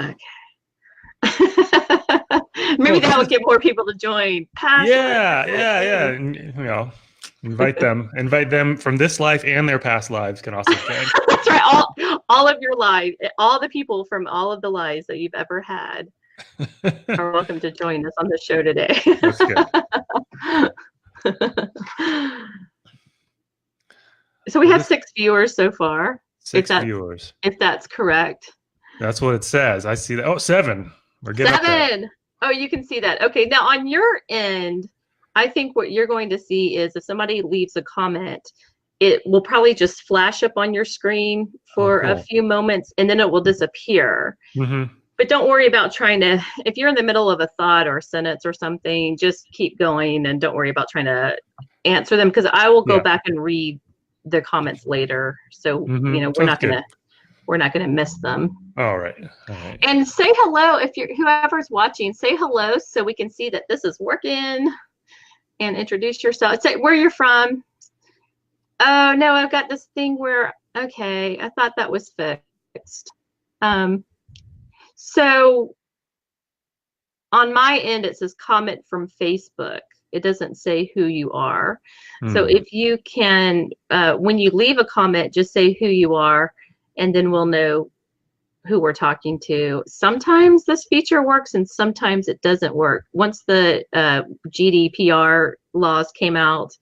Okay. Maybe that would get more people to join. Yeah. And, you know, invite them from this life and their past lives can also join. That's right. All of your lives, all the people from all of the lives that you've ever had are welcome to join us on the show today. That's good. So we have 6 viewers so far. 6 viewers. If that's correct. That's what it says. I see that. Oh, 7. We're getting 7. Oh, you can see that. Okay, now on your end, I think what you're going to see is if somebody leaves a comment, it will probably just flash up on your screen for a few moments, and then it will disappear. Mm-hmm. But don't worry about trying to, if you're in the middle of a thought or a sentence or something, just keep going and don't worry about trying to answer them, because I will go back and read the comments later. So, you know, we're not gonna miss them. All right. And say hello if you're, whoever's watching, say hello so we can see that this is working, and introduce yourself. Say where you're from. Oh no, I've got this thing where, okay, I thought that was fixed. So on my end, it says comment from Facebook. It doesn't say who you are. So if you can, when you leave a comment, just say who you are, and then we'll know who we're talking to. Sometimes this feature works and sometimes it doesn't work. Once the GDPR laws came out,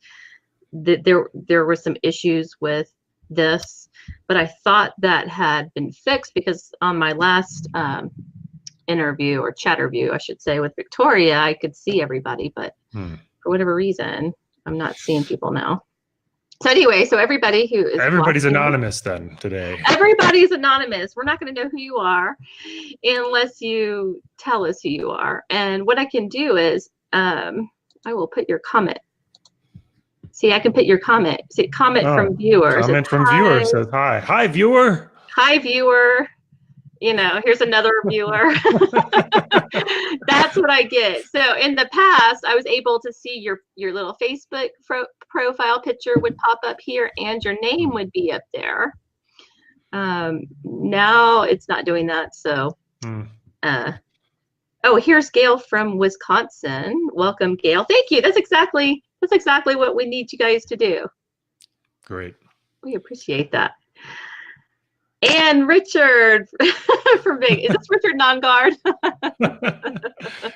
there were some issues with this, but I thought that had been fixed, because on my last interview, or chatterview, I should say, with Victoria, I could see everybody, but for whatever reason, I'm not seeing people now. So anyway, so everybody who is everybody's watching, anonymous then today. Everybody's anonymous. We're not going to know who you are unless you tell us who you are. And what I can do is I will put your comment. See, I can put your comment. See, comment from viewers. Comment from viewer says hi. Hi, viewer. Hi, viewer. You know, here's another viewer. That's what I get. So in the past, I was able to see your little Facebook profile picture would pop up here, and your name would be up there. Now it's not doing that. So, oh, here's Gail from Wisconsin. Welcome, Gail. Thank you. That's exactly what we need you guys to do. Great. We appreciate that. And Richard from Big. Is this Richard Nongard?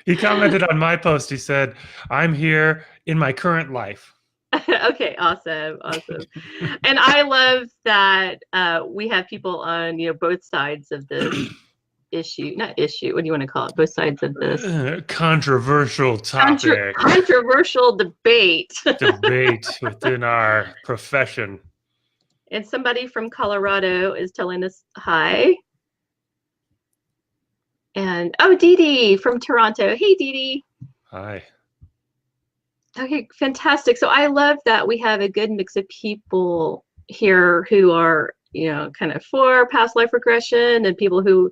He commented on my post. He said, "I'm here in my current life." Okay, awesome. And I love that we have people on, you know, both sides of this issue. Not issue. What do you want to call it? Both sides of this controversial topic. Controversial debate. Debate within our profession. And somebody from Colorado is telling us hi. And oh, Dee Dee from Toronto. Hey, Dee Dee. Hi. Okay, fantastic. So I love that we have a good mix of people here who are, you know, kind of for past life regression, and people who,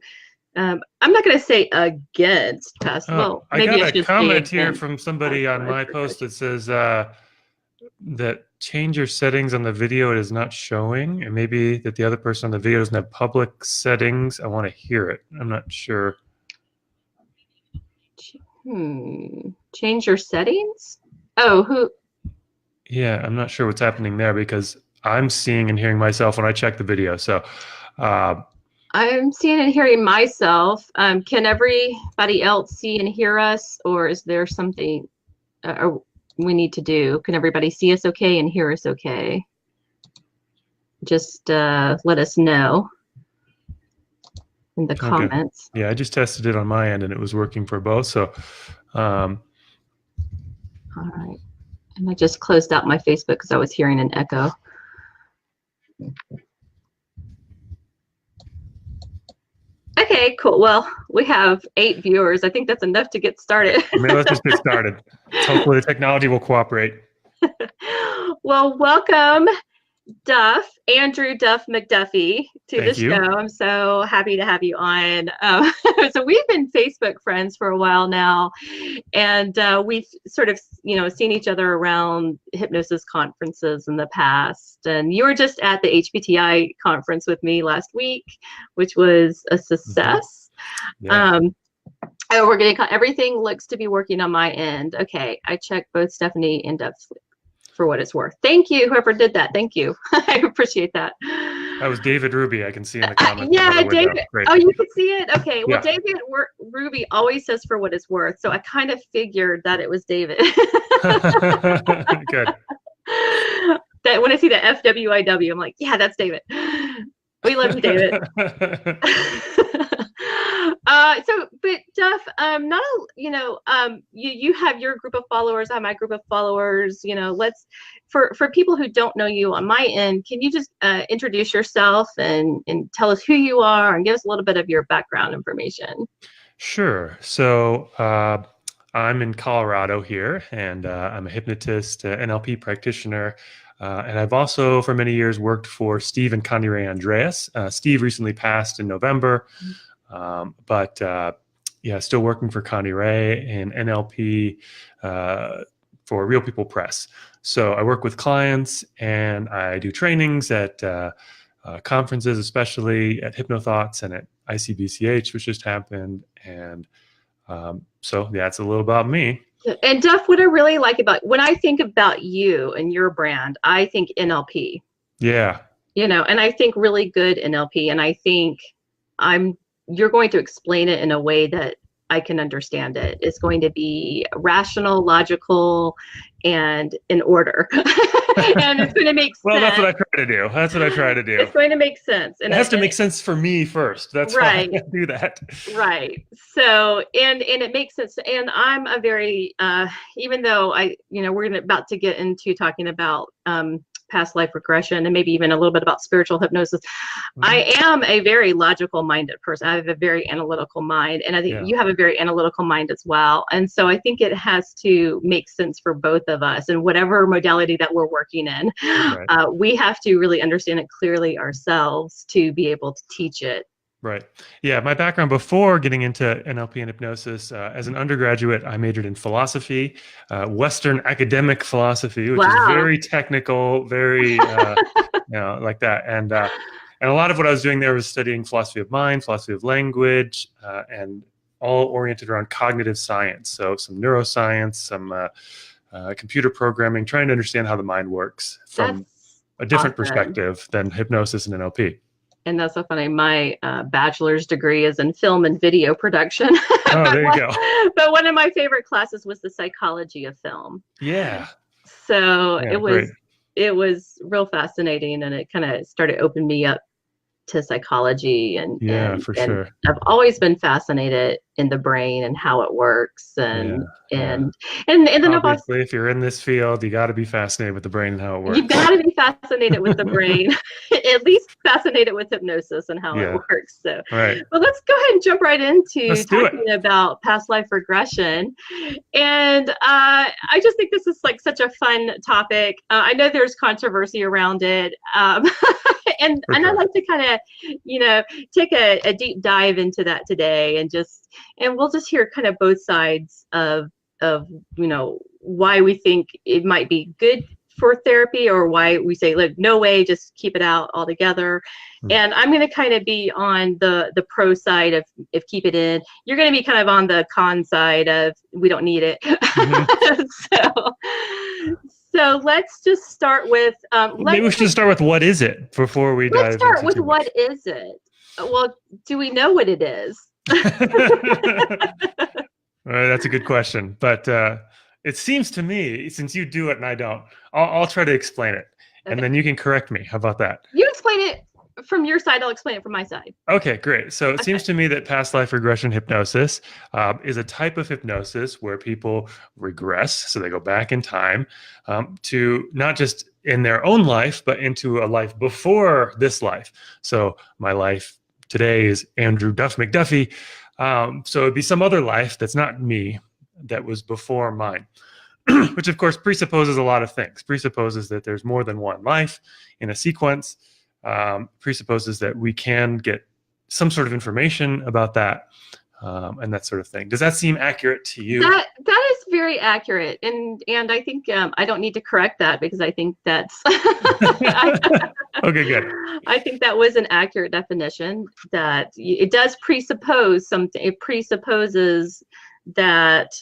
I'm not going to say against past. Well, maybe I got a comment here from somebody on my post that says that change your settings on the video, it is not showing, and maybe that the other person on the video doesn't have public settings. I want to hear it. I'm not sure. Change your settings? Oh, who? Yeah, I'm not sure what's happening there, because I'm seeing and hearing myself when I check the video. So I'm seeing and hearing myself. Can everybody else see and hear us, or is there something we need to do? Can everybody see us okay and hear us okay? Just let us know in the comments. Yeah, I just tested it on my end and it was working for both. So all right, and I just closed out my Facebook because I was hearing an echo. Okay, cool. Well, we have 8 viewers. I think that's enough to get started. I mean, let's just get started. Hopefully the technology will cooperate. Well, welcome, Andrew Duff McDuffie, to the show. I'm so happy to have you on. So we've been Facebook friends for a while now, and we've sort of, you know, seen each other around hypnosis conferences in the past. And you were just at the HPTI conference with me last week, which was a success. Yeah. Oh, we're getting everything looks to be working on my end. Okay, I checked both Stephanie and Duff for what it's worth. Thank you, whoever did that. Thank you. I appreciate that. That was David Ruby. I can see in the comments. Yeah, David. Great. Oh, you can see it? Okay. Well, Yeah. David Ruby always says for what it's worth. So I kind of figured that it was David. Good. That when I see the FWIW, I'm like, yeah, that's David. We love you, David. But Duff, you have your group of followers, I have my group of followers. Let's for people who don't know you on my end, can you just introduce yourself and tell us who you are and give us a little bit of your background information? Sure. So I'm in Colorado here, and I'm a hypnotist, NLP practitioner. And I've also, for many years, worked for Steve and Connie Ray Andreas. Steve recently passed in November, but still working for Connie Ray in NLP for Real People Press. So I work with clients, and I do trainings at conferences, especially at Hypnothoughts and at ICBCH, which just happened. And so that's a little about me. And Duff, what I really like about when I think about you and your brand, I think NLP. Yeah. And I think really good NLP. And I think you're going to explain it in a way that I can understand it. It's going to be rational, logical, and in order. And it's going to make sense. Well, that's what I try to do. It's going to make sense. And it has to make sense for me first. That's right. Why I do that. Right. So, and it makes sense. And I'm a very, even though we're about to get into talking about past life regression and maybe even a little bit about spiritual hypnosis. Mm-hmm. I am a very logical minded person. I have a very analytical mind, and I think you have a very analytical mind as well. And so I think it has to make sense for both of us, and whatever modality that we're working in, we have to really understand it clearly ourselves to be able to teach it. Right. Yeah. My background before getting into NLP and hypnosis, as an undergraduate, I majored in philosophy, Western academic philosophy, which is very technical, very, like that. And a lot of what I was doing there was studying philosophy of mind, philosophy of language, and all oriented around cognitive science. So some neuroscience, some computer programming, trying to understand how the mind works from a different perspective than hypnosis and NLP. And that's so funny. My bachelor's degree is in film and video production. Oh, there you go. But one of my favorite classes was the psychology of film. Yeah. So it was real fascinating, and it kind of started opening me up to psychology and sure. I've always been fascinated in the brain and how it works and then obviously if you're in this field, you got to be fascinated with the brain and how it works. You've got to be fascinated with the brain, at least fascinated with hypnosis and how it works. So, well, let's go ahead and jump right into talking about past life regression. And I just think this is like such a fun topic. I know there's controversy around it. And I'd like to kind of, take a deep dive into that today, and we'll just hear kind of both sides of why we think it might be good for therapy, or why we say, look, no way, just keep it out altogether. Mm-hmm. And I'm going to kind of be on the pro side of keep it in. You're going to be kind of on the con side of we don't need it. Mm-hmm. So let's just start with. Maybe we should start with what is it before we dive. Let's start with what is it. Well, do we know what it is? That's a good question, but it seems to me, since you do it and I don't, I'll try to explain it, and then you can correct me. How about that? You explain it from your side, I'll explain it from my side. Okay, great. So it seems to me that past life regression hypnosis is a type of hypnosis where people regress, so they go back in time to not just in their own life, but into a life before this life. So my life today is Andrew Duff McDuffie. So it'd be some other life that's not me, that was before mine, which of course presupposes a lot of things. Presupposes that there's more than one life in a sequence. Presupposes that we can get some sort of information about that, and that sort of thing. Does that seem accurate to you? That is very accurate, and I think I don't need to correct that because I think that's Okay, good. I think that was an accurate definition. That it does presuppose something. It presupposes that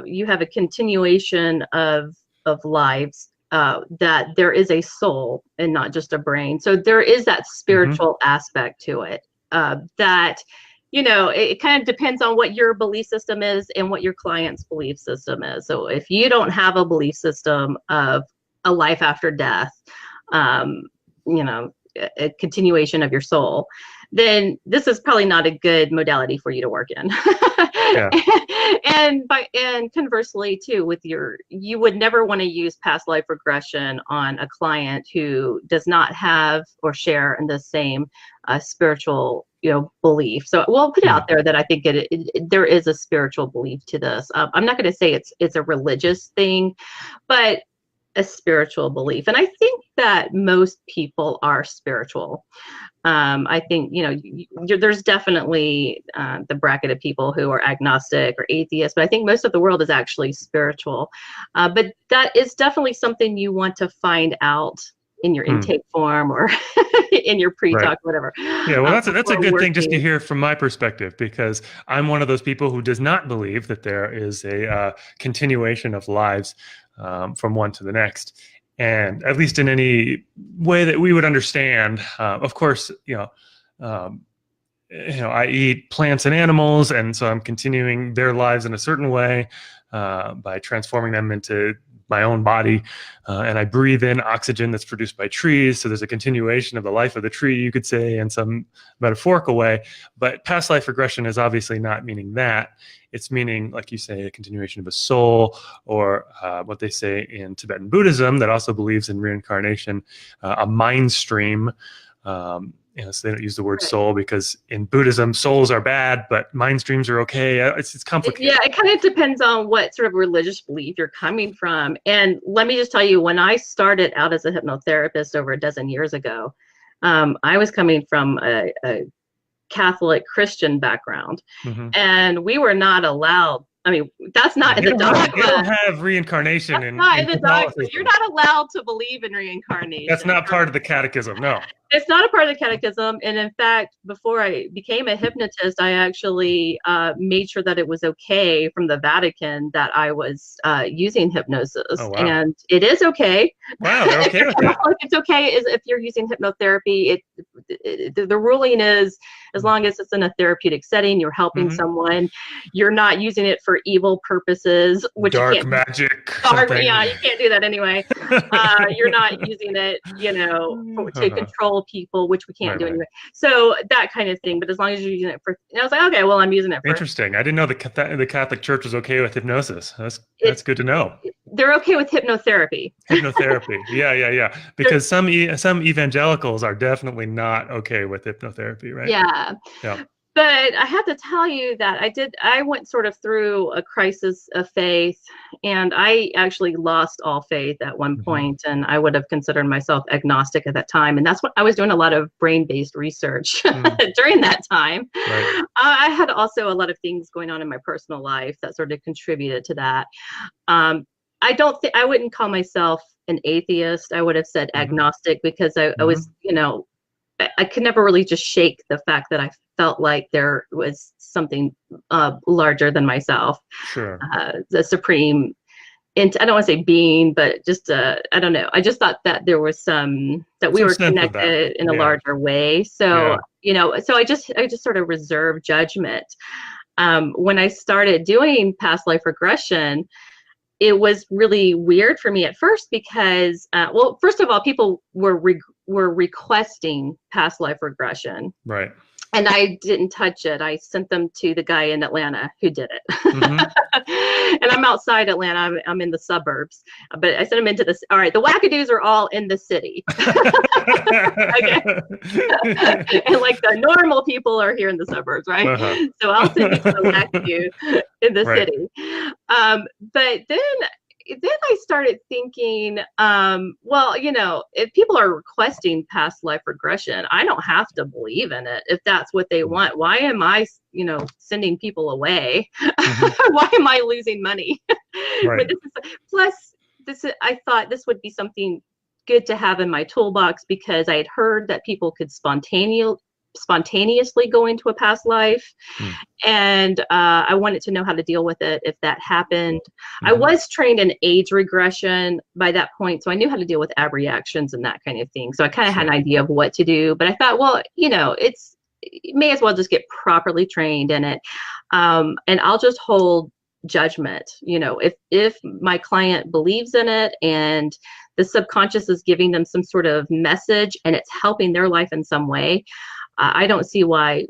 you have a continuation of lives. That there is a soul and not just a brain. So there is that spiritual aspect to it. That it kind of depends on what your belief system is and what your client's belief system is. So if you don't have a belief system of a life after death, a continuation of your soul, then this is probably not a good modality for you to work in. Yeah. and conversely too, you would never want to use past life regression on a client who does not have or share in the same spiritual belief. So we'll put it out there that I think there is a spiritual belief to this. I'm not going to say it's a religious thing, but a spiritual belief. And I think that most people are spiritual. I think, there's definitely the bracket of people who are agnostic or atheist, but I think most of the world is actually spiritual. But that is definitely something you want to find out in your intake form or in your pre-talk, whatever. Yeah, well, that's a good thing just to hear from my perspective, because I'm one of those people who does not believe that there is a continuation of lives from one to the next, and at least in any way that we would understand. Of course, I eat plants and animals, and so I'm continuing their lives in a certain way by transforming them into my own body, and I breathe in oxygen that's produced by trees. So there's a continuation of the life of the tree, you could say, in some metaphorical way. But past life regression is obviously not meaning that. It's meaning, like you say, a continuation of a soul, or what they say in Tibetan Buddhism that also believes in reincarnation, a mind stream. So they don't use the word soul because in Buddhism, souls are bad, but mind streams are okay. It's complicated. Yeah, it kind of depends on what sort of religious belief you're coming from. And let me just tell you, when I started out as a hypnotherapist over a dozen years ago, I was coming from a Catholic Christian background, and we were not allowed. I mean, that's not in the dogma. You don't have reincarnation in the dogma. You're not allowed to believe in reincarnation. That's not part of the catechism, no. It's not a part of the catechism. And in fact, before I became a hypnotist, I actually made sure that it was okay from the Vatican that I was using hypnosis. Oh, wow. And it is okay. Wow, they're okay with that. It's okay if you're using hypnotherapy. The ruling is, as long as it's in a therapeutic setting, you're helping someone, you're not using it for evil purposes. Which dark magic. Yeah, you can't do that anyway. You're not using it, to control people, which we can't do anyway. So that kind of thing. But as long as you're using it for, I was like, okay, well, I'm using it for. Interesting. I didn't know the Catholic Church was okay with hypnosis. That's good to know. They're okay with hypnotherapy. Hypnotherapy. Yeah. Because some evangelicals are definitely not okay with hypnotherapy, right? Yeah. But I have to tell you that I went sort of through a crisis of faith, and I actually lost all faith at one point, and I would have considered myself agnostic at that time. And that's what I was doing, a lot of brain-based research during that time. Right. I had also a lot of things going on in my personal life that sort of contributed to that. I wouldn't call myself an atheist. I would have said agnostic, because I was, I could never really just shake the fact that I felt like there was something larger than myself. Sure. The supreme, I don't want to say being, but just, I don't know. I just thought that there was that we were connected in a larger way. So, so I just sort of reserved judgment. When I started doing past life regression, it was really weird for me at first because, well, first of all, people were requesting past life regression. Right. And I didn't touch it. I sent them to the guy in Atlanta who did it. And I'm outside Atlanta. I'm in the suburbs. But I sent them into this. All right, the wackadoos are all in the city. Okay. And like the normal people are here in the suburbs, right? So I'll send you to the wackadoo in the city. But then I started thinking, well, if people are requesting past life regression, I don't have to believe in it if that's what they want. Why am I, sending people away? Why am I losing money? Right. But plus I thought this would be something good to have in my toolbox, because I had heard that people could spontaneously go into a past life. Mm. And I wanted to know how to deal with it if that happened. I Mm-hmm. was trained in age regression by that point, so I knew how to deal with abreactions and that kind of thing. So I kind of had an idea of what to do, but I thought, well, you may as well just get properly trained in it. And I'll just hold judgment. If my client believes in it and the subconscious is giving them some sort of message and it's helping their life in some way, I don't see why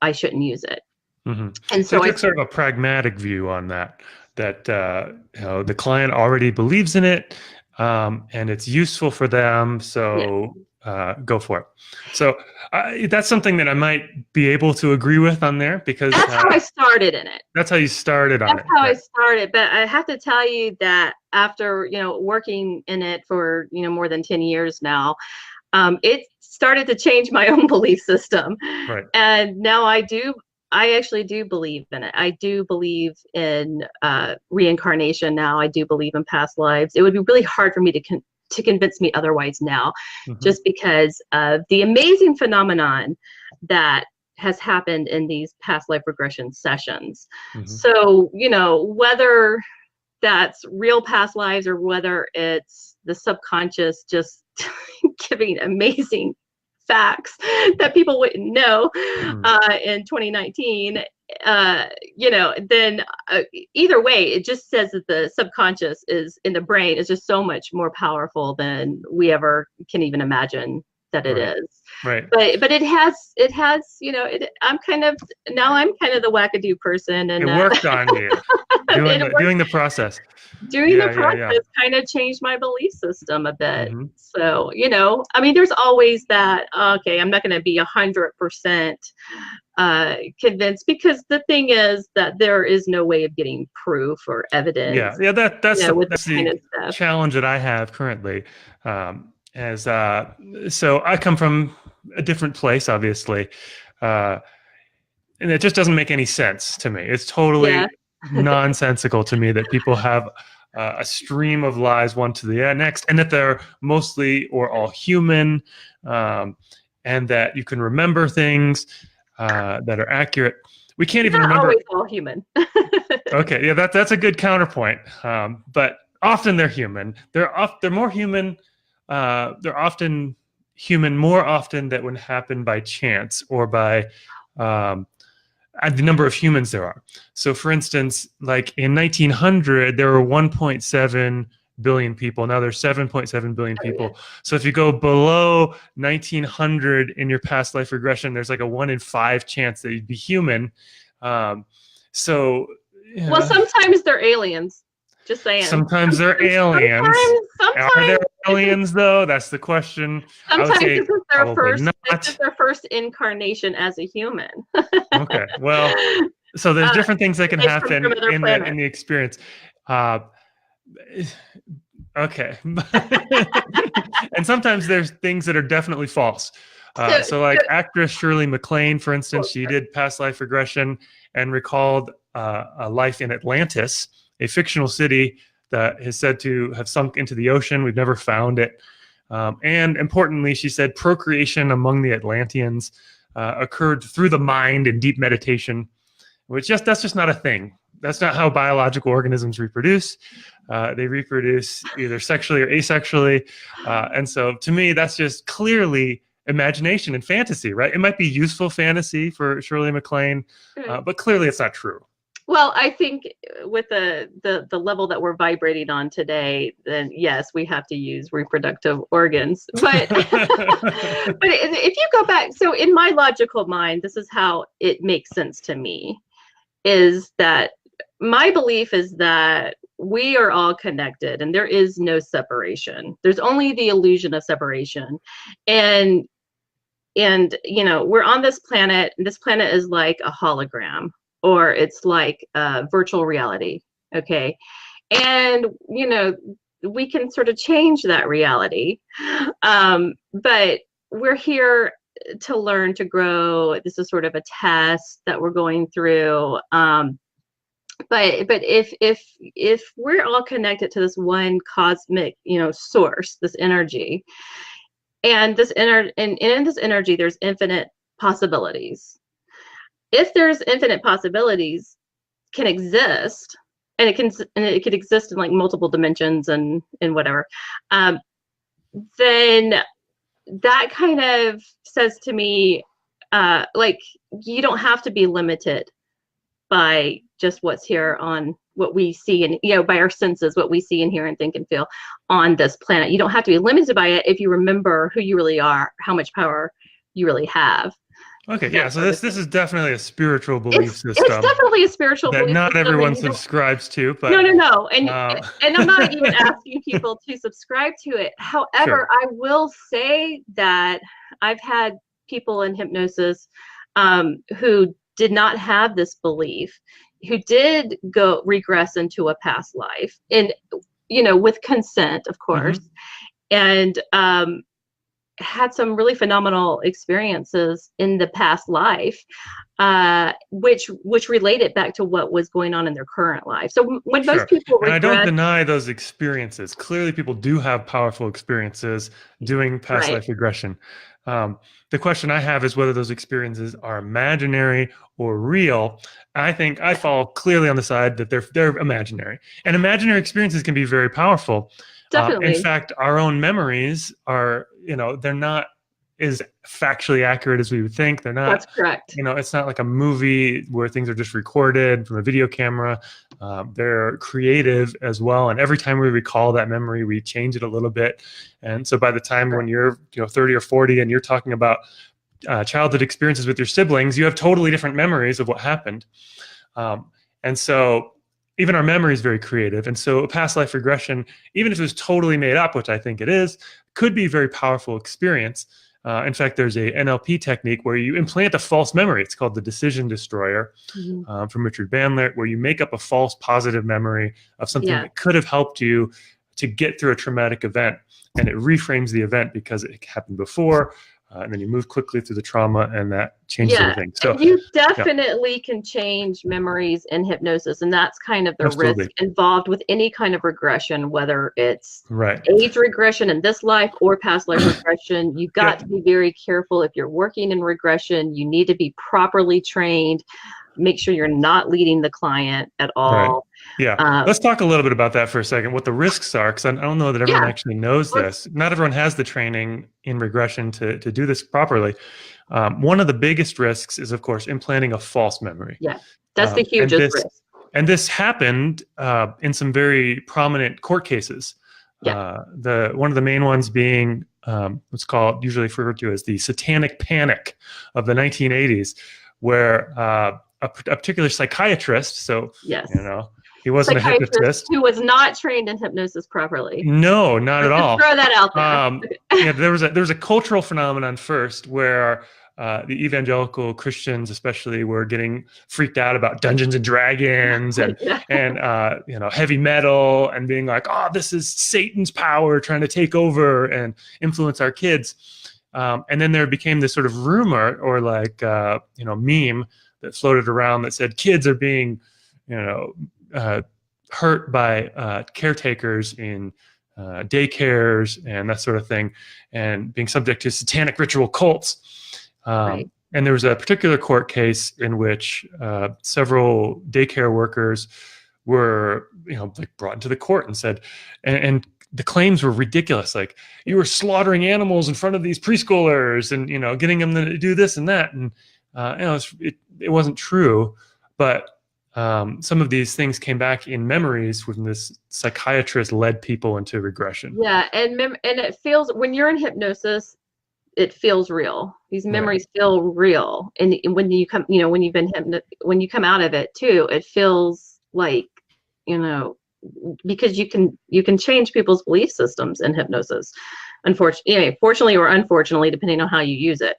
I shouldn't use it. Mm-hmm. And So so you took sort of a pragmatic view on that the client already believes in it, and it's useful for them. So go for it. So that's something that I might be able to agree with on there, because that's how I started in it. That's how you started on it. That's how I started. But I have to tell you that after, working in it for, more than 10 years now, it started to change my own belief system. Right. And now I actually do believe in it. I do believe in reincarnation now. I do believe in past lives. It would be really hard for me to convince me otherwise now, just because of the amazing phenomenon that has happened in these past life regression sessions. So, whether that's real past lives or whether it's the subconscious just giving amazing facts that people wouldn't know in 2019, then either way, it just says that the subconscious is in the brain is just so much more powerful than we ever can even imagine that it is. Right. But it has, I'm kind of the wackadoo person, and it worked on you doing the process. Doing the process kind of changed my belief system a bit. So, there's always that, okay, I'm not going to be 100% convinced, because the thing is that there is no way of getting proof or evidence. That's the challenge that I have currently. So I come from a different place, obviously, and it just doesn't make any sense to me. It's totally nonsensical to me that people have a stream of lies one to the next, and that they're mostly or all human, and that you can remember things that are accurate. We can't even remember. Always all human. Okay, that's a good counterpoint. But often they're human. They're more human. They're often human more often than would happen by chance or by the number of humans there are. So, for instance, like in 1900, there were 1.7 billion people. Now there's 7.7 billion people. So if you go below 1900 in your past life regression, there's like a 1 in 5 chance that you'd be human. Well, sometimes they're aliens. Just saying. Sometimes they're aliens. Sometimes are there aliens, though? That's the question. Sometimes this is their first incarnation as a human. Okay. Well, so there's different things that can happen in the experience. Okay. And sometimes there's things that are definitely false. So like actress Shirley MacLaine, for instance, she did past life regression and recalled a life in Atlantis, a fictional city that is said to have sunk into the ocean. We've never found it. And importantly, she said procreation among the Atlanteans occurred through the mind in deep meditation, that's just not a thing. That's not how biological organisms reproduce. They reproduce either sexually or asexually. And so to me, that's just clearly imagination and fantasy, right? It might be useful fantasy for Shirley MacLaine, but clearly it's not true. Well, I think with the level that we're vibrating on today, then yes, we have to use reproductive organs. But but if you go back, so in my logical mind, this is how it makes sense to me, is that my belief is that we are all connected and there is no separation. There's only the illusion of separation. And we're on this planet, and this planet is like a hologram, or it's like virtual reality. Okay. And, we can sort of change that reality. But we're here to learn, to grow. This is sort of a test that we're going through. But if we're all connected to this one cosmic, source, this energy, and in this energy, there's infinite possibilities. If there's infinite possibilities can exist, and it could exist in like multiple dimensions and whatever, then that kind of says to me, like, you don't have to be limited by just what's here on what we see and, by our senses, what we see and hear and think and feel on this planet. You don't have to be limited by it if you remember who you really are, how much power you really have. Okay, yeah. So this is definitely a spiritual belief system. It's definitely a spiritual that belief not system, everyone subscribes to. But no. And I'm not even asking people to subscribe to it. However, sure. I will say that I've had people in hypnosis who did not have this belief, who did go regress into a past life, and with consent, of course, and had some really phenomenal experiences in the past life, which related back to what was going on in their current life. So when most people regress, and I don't deny those experiences. Clearly, people do have powerful experiences doing past life regression. The question I have is whether those experiences are imaginary or real. I think I fall clearly on the side that they're imaginary, and imaginary experiences can be very powerful. Definitely. In fact, our own memories are, they're not as factually accurate as we would think. They're not. That's correct. It's not like a movie where things are just recorded from a video camera. They're creative as well. And every time we recall that memory, we change it a little bit. And so by the time when you're 30 or 40 and you're talking about childhood experiences with your siblings, you have totally different memories of what happened. And so even our memory is very creative. And so a past life regression, even if it was totally made up, which I think it is, could be a very powerful experience. In fact, there's a NLP technique where you implant a false memory. It's called the decision destroyer, from Richard Bandler, where you make up a false positive memory of something that could have helped you to get through a traumatic event. And it reframes the event because it happened before. And then you move quickly through the trauma, and that changes everything. So you definitely can change memories in hypnosis, and that's kind of the risk involved with any kind of regression, whether it's age regression in this life or past life regression. You've got to be very careful. If you're working in regression, you need to be properly trained. Make sure you're not leading the client at all. Let's talk a little bit about that for a second, what the risks are, because I don't know that everyone actually knows this. Not everyone has the training in regression to do this properly. One of the biggest risks is, of course, implanting a false memory. Yeah, that's the hugest risk. And this happened in some very prominent court cases. One of the main ones being what's called, usually referred to as the Satanic Panic of the 1980s, where a particular psychiatrist, he wasn't a hypnotist, who was not trained in hypnosis properly. No, not at all. Throw that out there. There was a cultural phenomenon first where the evangelical Christians, especially, were getting freaked out about Dungeons and Dragons and heavy metal, and being like, "Oh, this is Satan's power trying to take over and influence our kids." And then there became this sort of rumor or meme that floated around that said kids are being, hurt by caretakers in daycares and that sort of thing, and being subject to satanic ritual cults. And there was a particular court case in which several daycare workers were, brought into the court and said, and the claims were ridiculous. Like, you were slaughtering animals in front of these preschoolers and, getting them to do this and that. And, it wasn't true, but some of these things came back in memories when this psychiatrist led people into regression. Yeah. And it feels, when you're in hypnosis, it feels real. These memories feel real. And when you come, when you come out of it too, it feels like, because you can change people's belief systems in hypnosis, fortunately or unfortunately, depending on how you use it,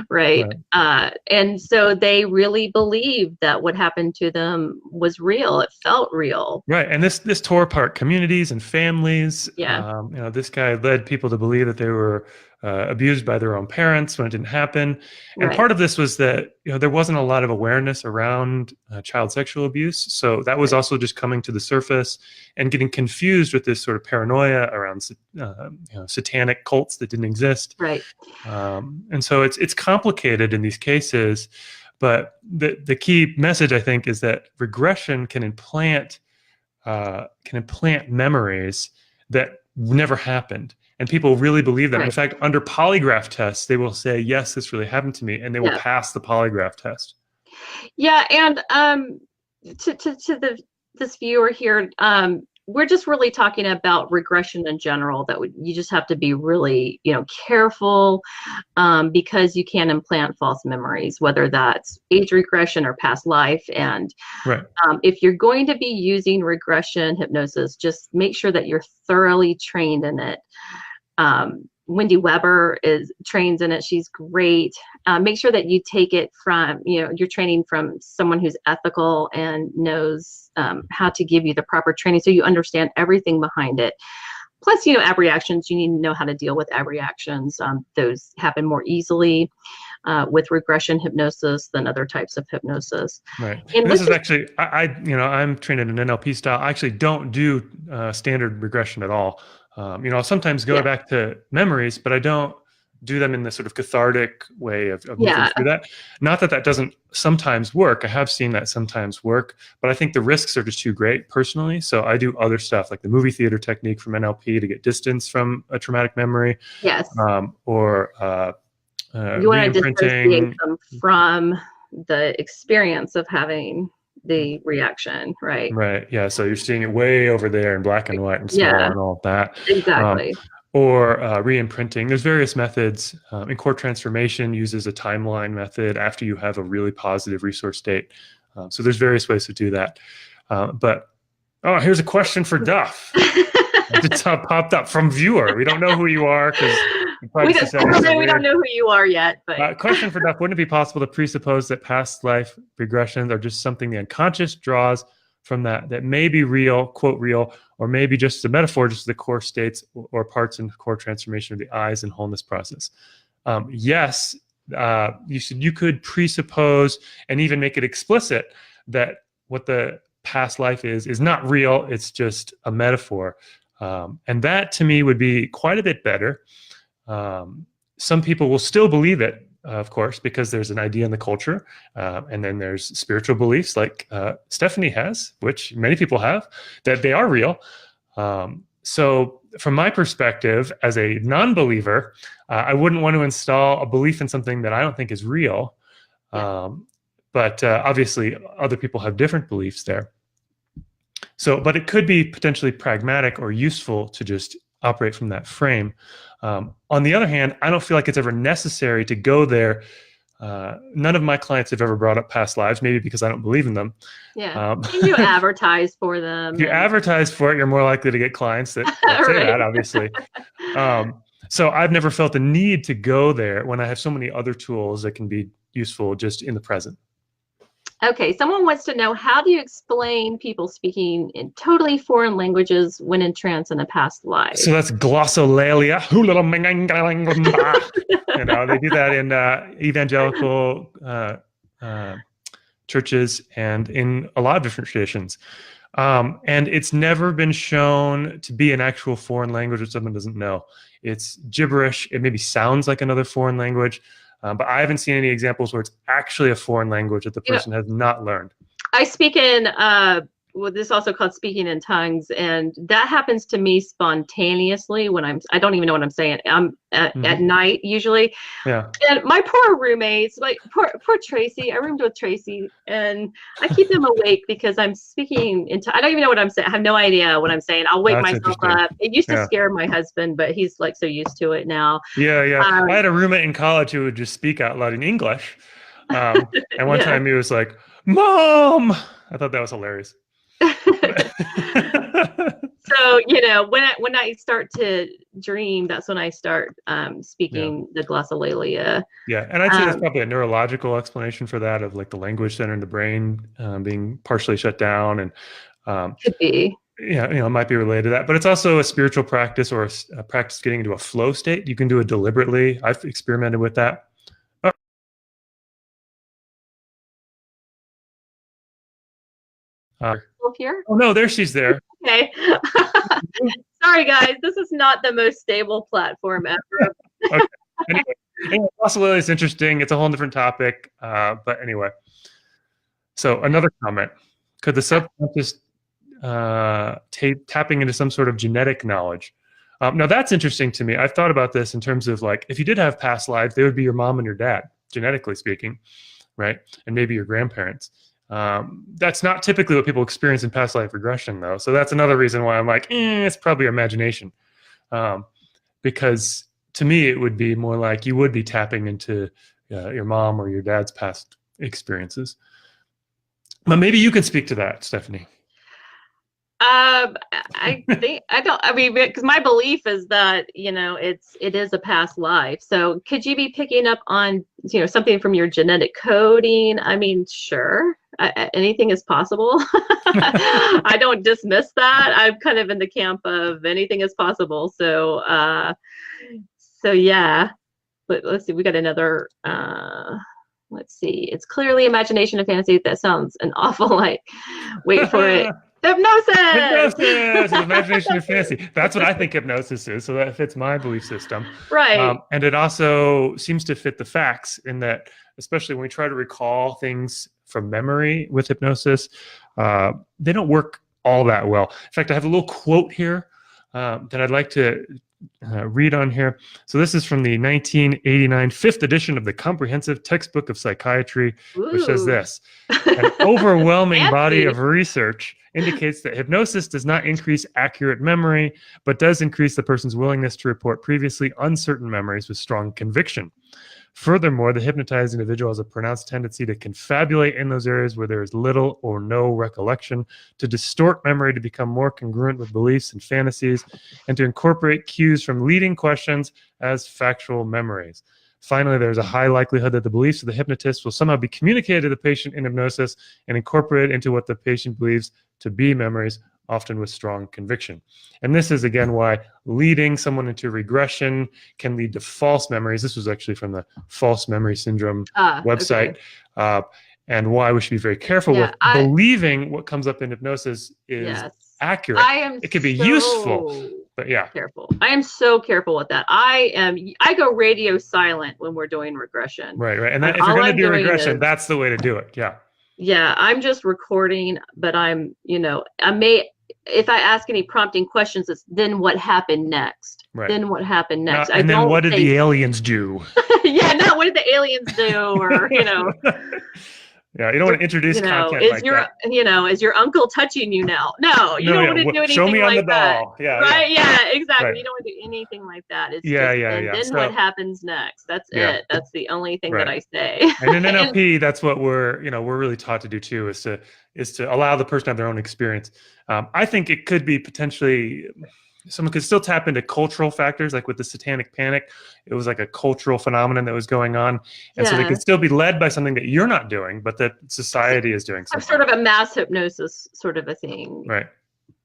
right? And so they really believed that what happened to them was real. It felt real, right? And this tore apart communities and families. This guy led people to believe that they were abused by their own parents when it didn't happen. And Right. part of this was that there wasn't a lot of awareness around child sexual abuse. So that was also just coming to the surface and getting confused with this sort of paranoia around satanic cults that didn't exist. Right. And so it's complicated in these cases. But the key message, I think, is that regression can implant memories that never happened. And people really believe that. Right. In fact, under polygraph tests, they will say, yes, this really happened to me, and they will pass the polygraph test. Yeah, and to this viewer here, we're just really talking about regression in general, that you just have to be really, careful, because you can implant false memories, whether that's age regression or past life. And right. If you're going to be using regression hypnosis, just make sure that you're thoroughly trained in it. Wendy Weber trains in it. She's great. Make sure that you take it from, you're training from someone who's ethical and knows how to give you the proper training, so you understand everything behind it. Plus, abreactions, you need to know how to deal with abreactions. Those happen more easily with regression hypnosis than other types of hypnosis. Right. And this is actually, I'm trained in an NLP style. I actually don't do standard regression at all. I'll sometimes go back to memories, but I don't do them in the sort of cathartic way of moving through that. Not that doesn't sometimes work. I have seen that sometimes work, but I think the risks are just too great personally. So I do other stuff like the movie theater technique from NLP to get distance from a traumatic memory. Yes. Or you want to dissociate them from the experience of having the reaction, right? Right. Yeah. So you're seeing it way over there in black and white and small and all of that. Exactly. Or re-imprinting. There's various methods. In core transformation uses a timeline method after you have a really positive resource state. So there's various ways to do that. But here's a question for Duff. It popped up from viewer. We don't know who you are because we don't know who you are yet. But question for Duff: wouldn't it be possible to presuppose that past life regressions are just something the unconscious draws from that may be real, quote real, or maybe just a metaphor, just the core states or parts in core transformation of the eyes and wholeness process? Yes, you could presuppose and even make it explicit that what the past life is not real. It's just a metaphor. And that to me would be quite a bit better. Some people will still believe it, of course, because there's an idea in the culture. And then there's spiritual beliefs like Stephanie has, which many people have, that they are real. So from my perspective, as a non-believer, I wouldn't want to install a belief in something that I don't think is real. But obviously, other people have different beliefs there. So, but it could be potentially pragmatic or useful to just operate from that frame. On the other hand, I don't feel like it's ever necessary to go there. None of my clients have ever brought up past lives, maybe because I don't believe in them. Yeah, you advertise for them. If you advertise for it, you're more likely to get clients that say that, obviously. So I've never felt the need to go there when I have so many other tools that can be useful just in the present. Okay, someone wants to know, how do you explain people speaking in totally foreign languages when in trance in a past life? So that's glossolalia. They do that in evangelical churches and in a lot of different traditions. And it's never been shown to be an actual foreign language that someone doesn't know. It's gibberish. It maybe sounds like another foreign language. But I haven't seen any examples where it's actually a foreign language that the person has not learned. I speak in, this is also called speaking in tongues, and that happens to me spontaneously when I don't even know what I'm saying. I'm at night usually. Yeah. And my poor roommates, like poor Tracy, I roomed with Tracy, and I keep them awake because I'm speaking in I don't even know what I'm saying. I have no idea what I'm saying. I'll wake myself up. It used to scare my husband, but he's like so used to it now. Yeah, yeah. I had a roommate in college who would just speak out loud in English. And one time he was like, "Mom!" I thought that was hilarious. So, when I start to dream, that's when I start speaking the glossolalia. Yeah, and I'd say that's probably a neurological explanation for that, of like the language center in the brain being partially shut down, and could be. Yeah, it might be related to that, but it's also a spiritual practice or a practice getting into a flow state. You can do it deliberately. I've experimented with that. Here? Oh no, there she's there. Okay. Sorry, guys. This is not the most stable platform ever. Okay. Anyway, glossolalia is interesting. It's a whole different topic. But anyway, so another comment: could the subconscious tapping into some sort of genetic knowledge? Now that's interesting to me. I've thought about this in terms of like, if you did have past lives, they would be your mom and your dad, genetically speaking, right? And maybe your grandparents. That's not typically what people experience in past life regression, though. So that's another reason why I'm like, it's probably your imagination. Because to me, it would be more like you would be tapping into your mom or your dad's past experiences. But maybe you can speak to that, Stephanie. I think I mean, because my belief is that, it is a past life. So could you be picking up on, something from your genetic coding? I mean, sure. Anything is possible. I don't dismiss that. I'm kind of in the camp of anything is possible. So, yeah, but let's see. We got another, let's see. It's clearly imagination and fantasy. That sounds an awful like, wait for it. Hypnosis! Hypnosis! Imagination and fantasy. That's what I think hypnosis is. So that fits my belief system. Right. And it also seems to fit the facts in that, especially when we try to recall things from memory with hypnosis, they don't work all that well. In fact, I have a little quote here that I'd like to read on here. So this is from the 1989 fifth edition of the Comprehensive Textbook of Psychiatry, which says this: an overwhelming body of research indicates that hypnosis does not increase accurate memory, but does increase the person's willingness to report previously uncertain memories with strong conviction. Furthermore, the hypnotized individual has a pronounced tendency to confabulate in those areas where there is little or no recollection, to distort memory to become more congruent with beliefs and fantasies, and to incorporate cues from leading questions as factual memories. Finally, there's a high likelihood that the beliefs of the hypnotist will somehow be communicated to the patient in hypnosis and incorporated into what the patient believes to be memories, often with strong conviction. And this is, again, why leading someone into regression can lead to false memories. This was actually from the False Memory Syndrome website. Okay. And why we should be very careful with believing what comes up in hypnosis is accurate. It could be useful, but careful. I am so careful with that. I go radio silent when we're doing regression. Right. And if you're going to do regression, that's the way to do it. Yeah, I'm just recording, but I'm, if I ask any prompting questions, it's then what happened next? Right. Then what happened next? And then what did the aliens do? What did the aliens do? Or, Yeah, you don't want to introduce content like that. Is your uncle touching you now? No, you don't want to do anything show me on like the doll. That. Right? Yeah, exactly. Right. You don't want to do anything like that. It's then what happens next? That's it. That's the only thing that I say. And in NLP, that's what we're really taught to do too, is to allow the person to have their own experience. I think it could be potentially, someone could still tap into cultural factors, like with the Satanic Panic. It was like a cultural phenomenon that was going on. And so they could still be led by something that you're not doing, but that society is doing something. Sort of a mass hypnosis sort of a thing. Right.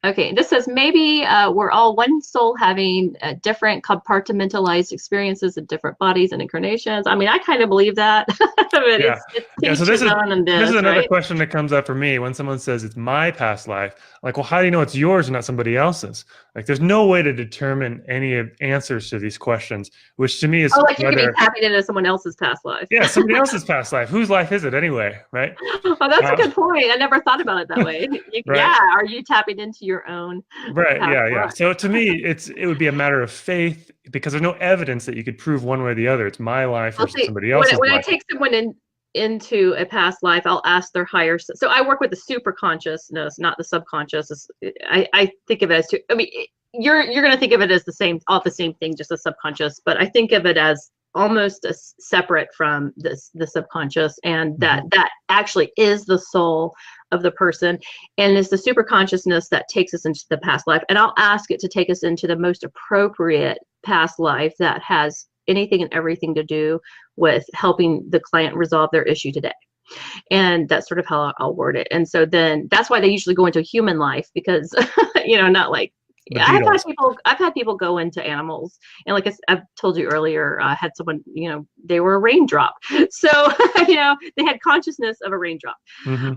Okay, this says maybe we're all one soul having different compartmentalized experiences in different bodies and incarnations. I mean, I kind of believe that. So this is another question that comes up for me when someone says it's my past life. Like, well, how do you know it's yours and not somebody else's? Like, there's no way to determine any answers to these questions, which to me is like you could be tapping into someone else's past life. Yeah, somebody else's past life. Whose life is it anyway, right? Oh, that's a good point. I never thought about it that way. Right? Yeah, are you tapping into your own? Right. Yeah. So to me, it would be a matter of faith, because there's no evidence that you could prove one way or the other. It's my life versus somebody else's when life. I take someone into a past life, I'll ask their higher. So I work with the super consciousness, not the subconscious. I think of it as two. I mean, you're going to think of it as the same thing, just the subconscious. But I think of it as almost separate from the subconscious, and that actually is the soul of the person, and it's the super consciousness that takes us into the past life. And I'll ask it to take us into the most appropriate past life that has anything and everything to do with helping the client resolve their issue today. And that's sort of how I'll word it. And so then that's why they usually go into human life, because not like, The I've Beatles. had people go into animals, and like I've told you earlier, I had someone, they were a raindrop. So, they had consciousness of a raindrop. Mm-hmm.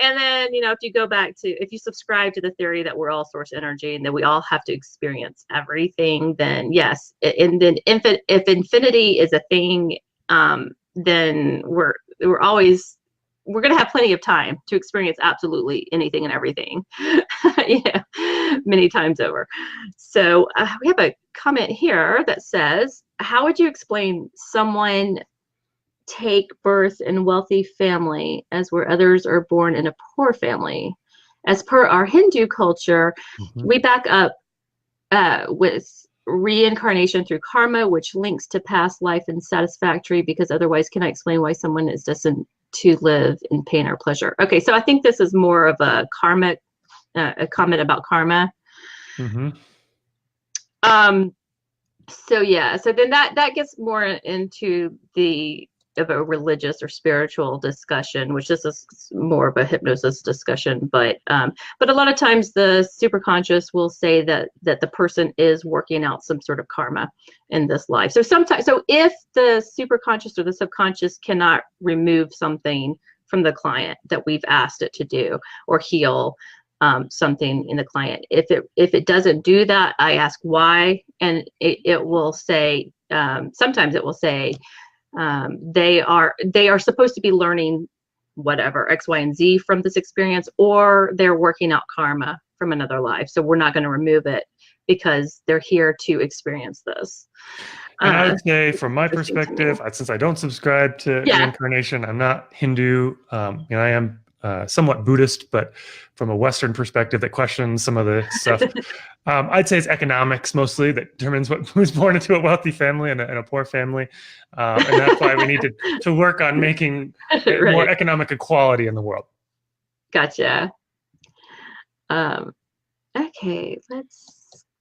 And then, if you subscribe to the theory that we're all source energy and that we all have to experience everything, then yes. And then if infinity is a thing, then we're going to have plenty of time to experience absolutely anything and everything, many times over. So we have a comment here that says, how would you explain someone take birth in a wealthy family as where others are born in a poor family? As per our Hindu culture, we back up with reincarnation through karma, which links to past life and satisfactory, because otherwise cannot explain why someone is destined to live in pain or pleasure. Okay, so I think this is more of a karmic, a comment about karma. Mm-hmm. So then that gets more into of a religious or spiritual discussion, which this is more of a hypnosis discussion. But a lot of times the superconscious will say that the person is working out some sort of karma in this life. So if the superconscious or the subconscious cannot remove something from the client that we've asked it to do, or heal something in the client, if it doesn't do that, I ask why, and it will say, sometimes it will say, they are supposed to be learning whatever X, Y, and Z from this experience, or they're working out karma from another life. So we're not going to remove it because they're here to experience this. And I would say, from my perspective, since I don't subscribe to reincarnation, I'm not Hindu. I am somewhat Buddhist, but from a Western perspective that questions some of the stuff. I'd say it's economics mostly that determines who's born into a wealthy family and a poor family. And that's why we need to work on making more economic equality in the world. Gotcha. Okay,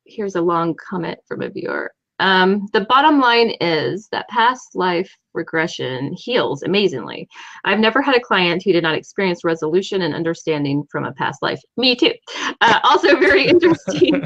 here's a long comment from a viewer. The bottom line is that past life regression heals amazingly. I've never had a client who did not experience resolution and understanding from a past life. Me too. Also very interesting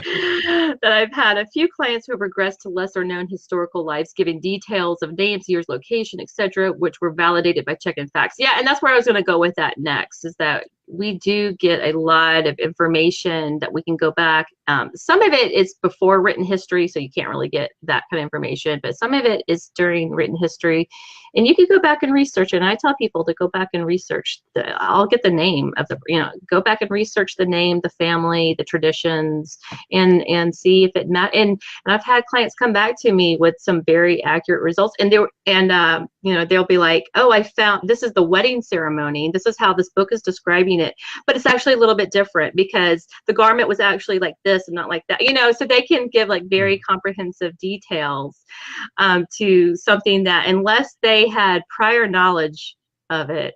that I've had a few clients who have regressed to lesser known historical lives, giving details of names, years, location, etc., which were validated by checking facts. Yeah, and that's where I was going to go with that next, is that we do get a lot of information that we can go back. Some of it is before written history, so you can't really get that kind of information, but some of it is during written history, and you can go back and research it. And I tell people to go back and research I'll get the name of go back and research the name, the family, the traditions, and see if it matters. And I've had clients come back to me with some very accurate results, and they'll be like, oh, I found this is the wedding ceremony. This is how this book is describing it, but it's actually a little bit different because the garment was actually like this and not like that, so they can give like very comprehensive details to something that, unless they had prior knowledge of it,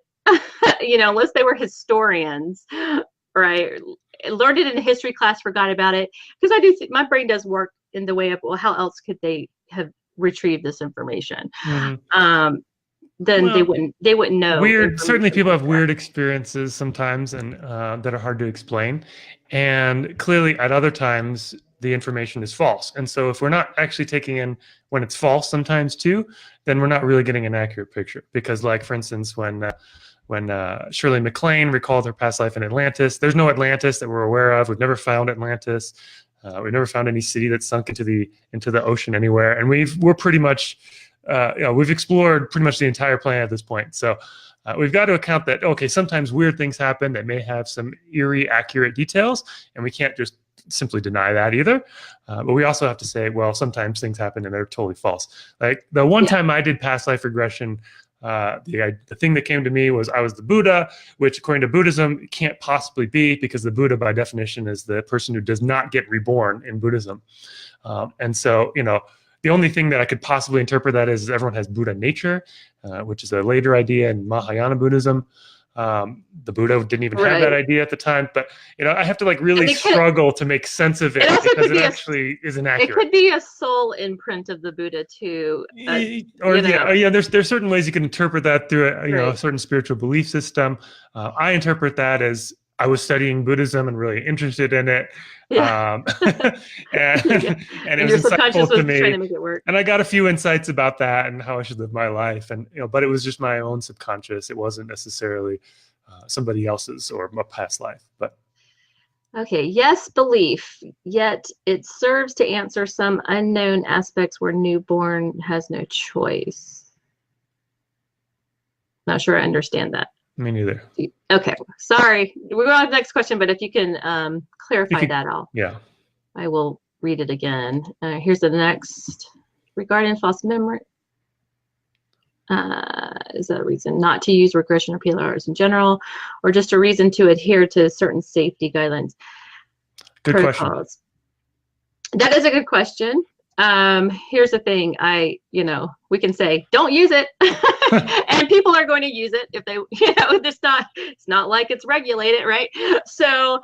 unless they were historians, right, learned it in a history class, forgot about it, because I do think my brain does work in the way of, well, how else could they have retrieved this information? Then they wouldn't know. Certainly people have weird experiences sometimes, and that are hard to explain, and clearly at other times the information is false. And so if we're not actually taking in when it's false sometimes too, then we're not really getting an accurate picture. Because, like, for instance, when Shirley MacLaine recalled her past life in Atlantis, there's no Atlantis that we're aware of. We've never found Atlantis. We've never found any city that's sunk into the ocean anywhere. And we're pretty much we've explored pretty much the entire planet at this point. So we've got to account that, okay, sometimes weird things happen that may have some eerie, accurate details, and we can't just simply deny that either. But we also have to say, well, sometimes things happen and they're totally false. Like the one time I did past life regression, the thing that came to me was I was the Buddha, which according to Buddhism it can't possibly be, because the Buddha by definition is the person who does not get reborn in Buddhism. And so, the only thing that I could possibly interpret that is everyone has Buddha nature, which is a later idea in Mahayana Buddhism. The Buddha didn't even have that idea at the time, but I have to really struggle to make sense of it because it actually isn't accurate. It could be a soul imprint of the Buddha too. There's certain ways you can interpret that through a certain spiritual belief system. I interpret that as I was studying Buddhism and really interested in it. Yeah. And, Yeah. and it And was your subconscious insightful to was trying me. to make it work. And I got a few insights about that and how I should live my life. And, but it was just my own subconscious. It wasn't necessarily somebody else's or a past life. But Okay, yes, belief, yet it serves to answer some unknown aspects where newborn has no choice. Not sure I understand that. me neither. Okay, sorry. We're going to the next question, but if you can clarify that, I will read it again. Here's the next. Regarding false memory, is that a reason not to use regression or PLRs in general, or just a reason to adhere to certain safety guidelines? Good protocols? Question. That is a good question. Here's the thing. We can say, don't use it. And people are going to use it if they, it's not like it's regulated, right? So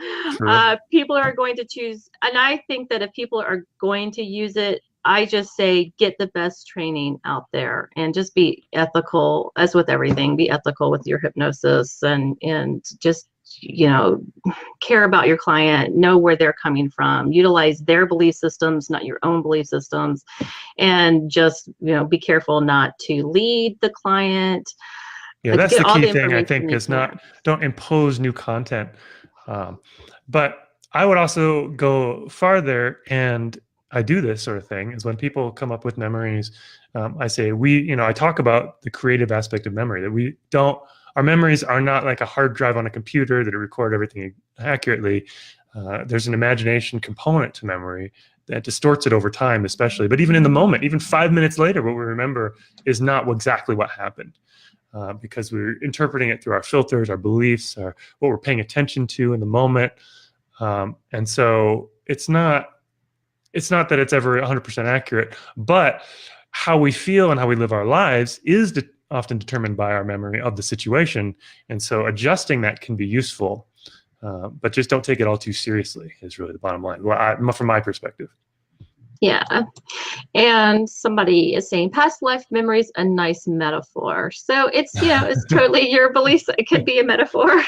people are going to choose. And I think that if people are going to use it, I just say, get the best training out there and just be ethical, as with everything, be ethical with your hypnosis and just, care about your client, know where they're coming from, utilize their belief systems, not your own belief systems, and just, be careful not to lead the client. Yeah, that's the key thing, I think, is don't impose new content. But I would also go farther, and I do this sort of thing, is when people come up with memories, I say, I talk about the creative aspect of memory, that our memories are not like a hard drive on a computer that record everything accurately. There's an imagination component to memory that distorts it over time, especially. But even in the moment, even 5 minutes later, what we remember is not exactly what happened. Because we're interpreting it through our filters, our beliefs, what we're paying attention to in the moment. And so it's not that it's ever 100% accurate, but how we feel and how we live our lives is often determined by our memory of the situation. And so adjusting that can be useful, but just don't take it all too seriously is really the bottom line, from my perspective. Yeah. And somebody is saying past life memories, a nice metaphor. So it's, it's totally your beliefs. It could be a metaphor.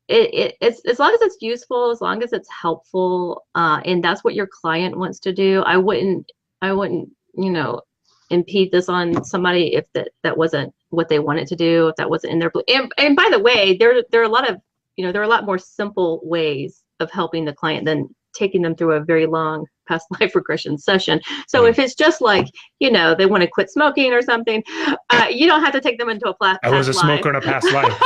It's as long as it's useful, as long as it's helpful, and that's what your client wants to do. I wouldn't, impede this on somebody if that wasn't what they wanted to do, if that wasn't in their, and by the way, there are a lot of, there are a lot more simple ways of helping the client than taking them through a very long past life regression session. So if it's just like, they want to quit smoking or something, you don't have to take them into a past life. I was a smoker in a past life.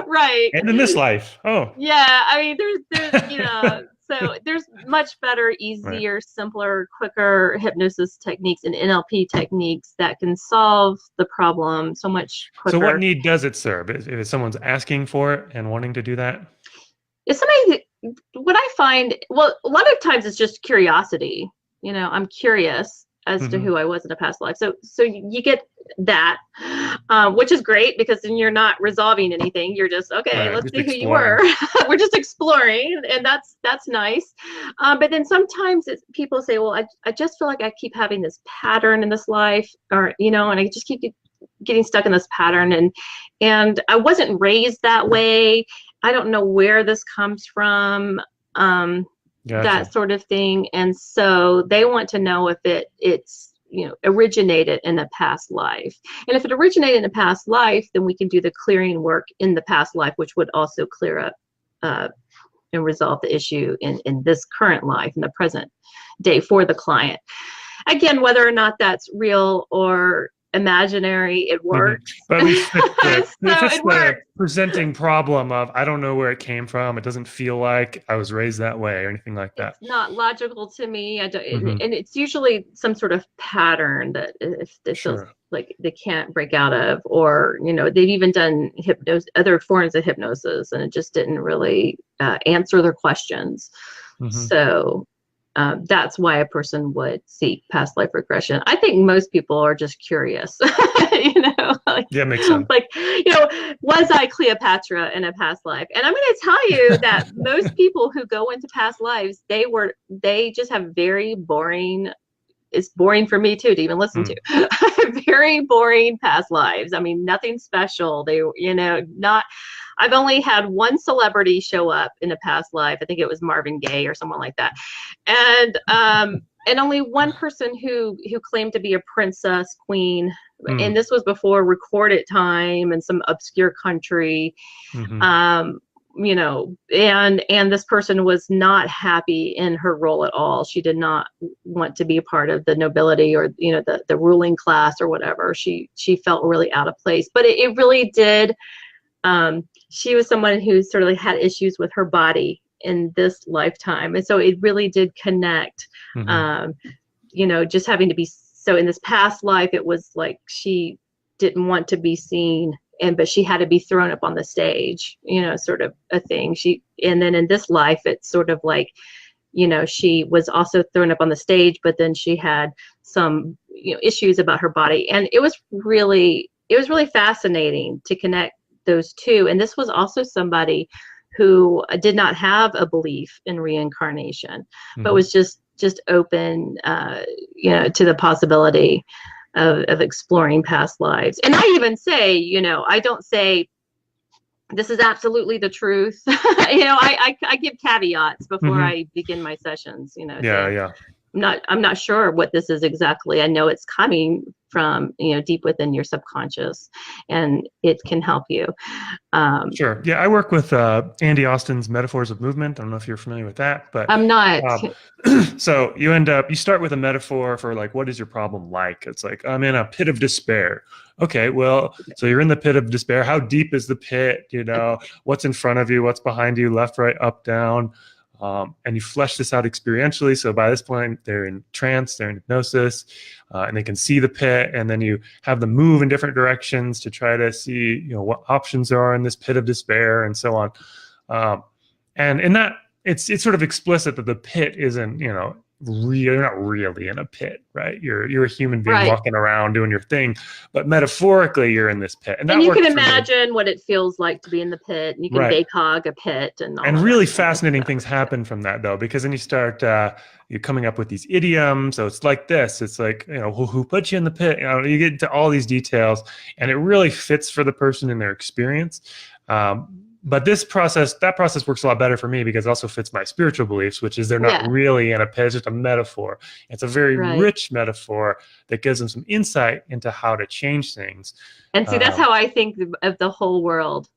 Right. And in this life. Oh. Yeah. I mean, there's so there's much better, easier, simpler, quicker hypnosis techniques and NLP techniques that can solve the problem so much quicker. So what need does it serve? If someone's asking for it and wanting to do that? If somebody, what I find, well, a lot of times it's just curiosity. I'm curious as to who I was in a past life. So you get that, which is great because then you're not resolving anything. You're just, okay, let's see who you were. We're just exploring, and that's nice. But then sometimes people say, well, I just feel like I keep having this pattern in this life, or, and I just keep getting stuck in this pattern, and I wasn't raised that way. I don't know where this comes from. Gotcha. That sort of thing. And so they want to know if it's originated in a past life. And if it originated in a past life, then we can do the clearing work in the past life, which would also clear up and resolve the issue in this current life, in the present day for the client. Again, whether or not that's real or imaginary, it works. But if it's the presenting problem of, I don't know where it came from, it doesn't feel like I was raised that way or anything like that. It's not logical to me. And it's usually some sort of pattern that if it feels like they can't break out of, or, they've even done other forms of hypnosis and it just didn't really answer their questions. So that's why a person would seek past life regression. I think most people are just curious, yeah, makes sense. Like, was I Cleopatra in a past life? And I'm going to tell you that most people who go into past lives, they just have very boring. It's boring for me too to even listen to. Very boring past lives. I mean, nothing special. They, not. I've only had one celebrity show up in a past life. I think it was Marvin Gaye or someone like that. And only one person who claimed to be a princess, queen, and this was before recorded time in some obscure country. You know, and this person was not happy in her role at all. She did not want to be a part of the nobility or, you know, the ruling class or whatever. She felt really out of place, but it really did. She was someone who sort of had issues with her body in this lifetime. And so it really did connect, you know, just having to be, so in this past life, it was like, she didn't want to be seen, but she had to be thrown up on the stage, you know, sort of a thing. And then in this life, it's sort of like, you know, she was also thrown up on the stage, but then she had some, you know, issues about her body. And it was really fascinating to connect those two. And this was also somebody who did not have a belief in reincarnation, but was just open, you know, to the possibility of exploring past lives. And I even say, you know, I don't say this is absolutely the truth. You know, I give caveats before I begin my sessions, you know. Yeah. I'm not sure what this is exactly. I know it's coming from, you know, deep within your subconscious, and it can help you. Sure. Yeah, I work with Andy Austin's Metaphors of Movement. I don't know if you're familiar with that, but I'm not. So you start with a metaphor for like, what is your problem like? It's like, I'm in a pit of despair. Okay, well, so you're in the pit of despair. How deep is the pit? You know, what's in front of you? What's behind you? Left, right, up, down. And you flesh this out experientially. So by this point, they're in trance, they're in hypnosis, and they can see the pit. And then you have them move in different directions to try to see, you know, what options there are in this pit of despair, and so on. And in that, it's sort of explicit that the pit isn't, you know, you're not really in a pit, right? You're a human being walking around doing your thing, but metaphorically you're in this pit. And you can imagine what it feels like to be in the pit, and you can BACOG a pit and all. And really fascinating things happen from that, though, because then you start you're coming up with these idioms. So it's like this. It's like, you know, who put you in the pit? You know, you get into all these details, and it really fits for the person in their experience. But that process works a lot better for me because it also fits my spiritual beliefs, which is they're not really in a pit, it's just a metaphor. It's a very rich metaphor that gives them some insight into how to change things. And see, that's how I think of the whole world.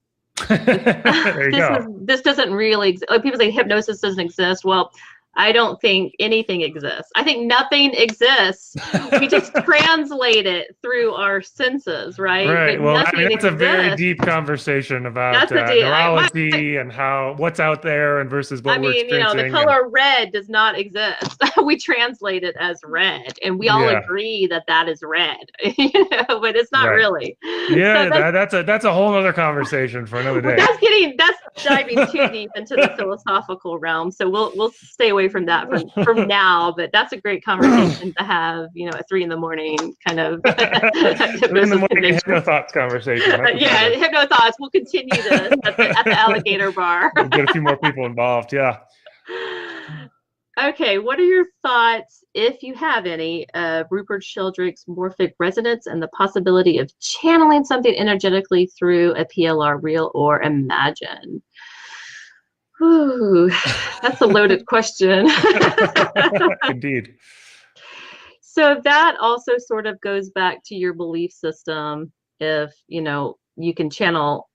This doesn't really people say hypnosis doesn't exist. Well, I don't think anything exists. I think nothing exists. We just translate it through our senses, right? Right. But well, I mean, that's a very deep conversation about neurology and what's out there and versus what we're experiencing. You know, the color red does not exist. We translate it as red, and we all agree that is red. You know, but it's not really. Yeah, so that's a whole other conversation for another day. That's diving too deep into the philosophical realm. So we'll stay away from that from now, but that's a great conversation to have, you know, at 3 in the morning kind of hypno thoughts conversation. Hypno thoughts. We'll continue this at the alligator bar. We'll get a few more people involved. Okay, what are your thoughts, if you have any, of Rupert Sheldrake's morphic resonance and the possibility of channeling something energetically through a PLR, real or imagine? Ooh, that's a loaded question. Indeed. So that also sort of goes back to your belief system. If, you know, you can channel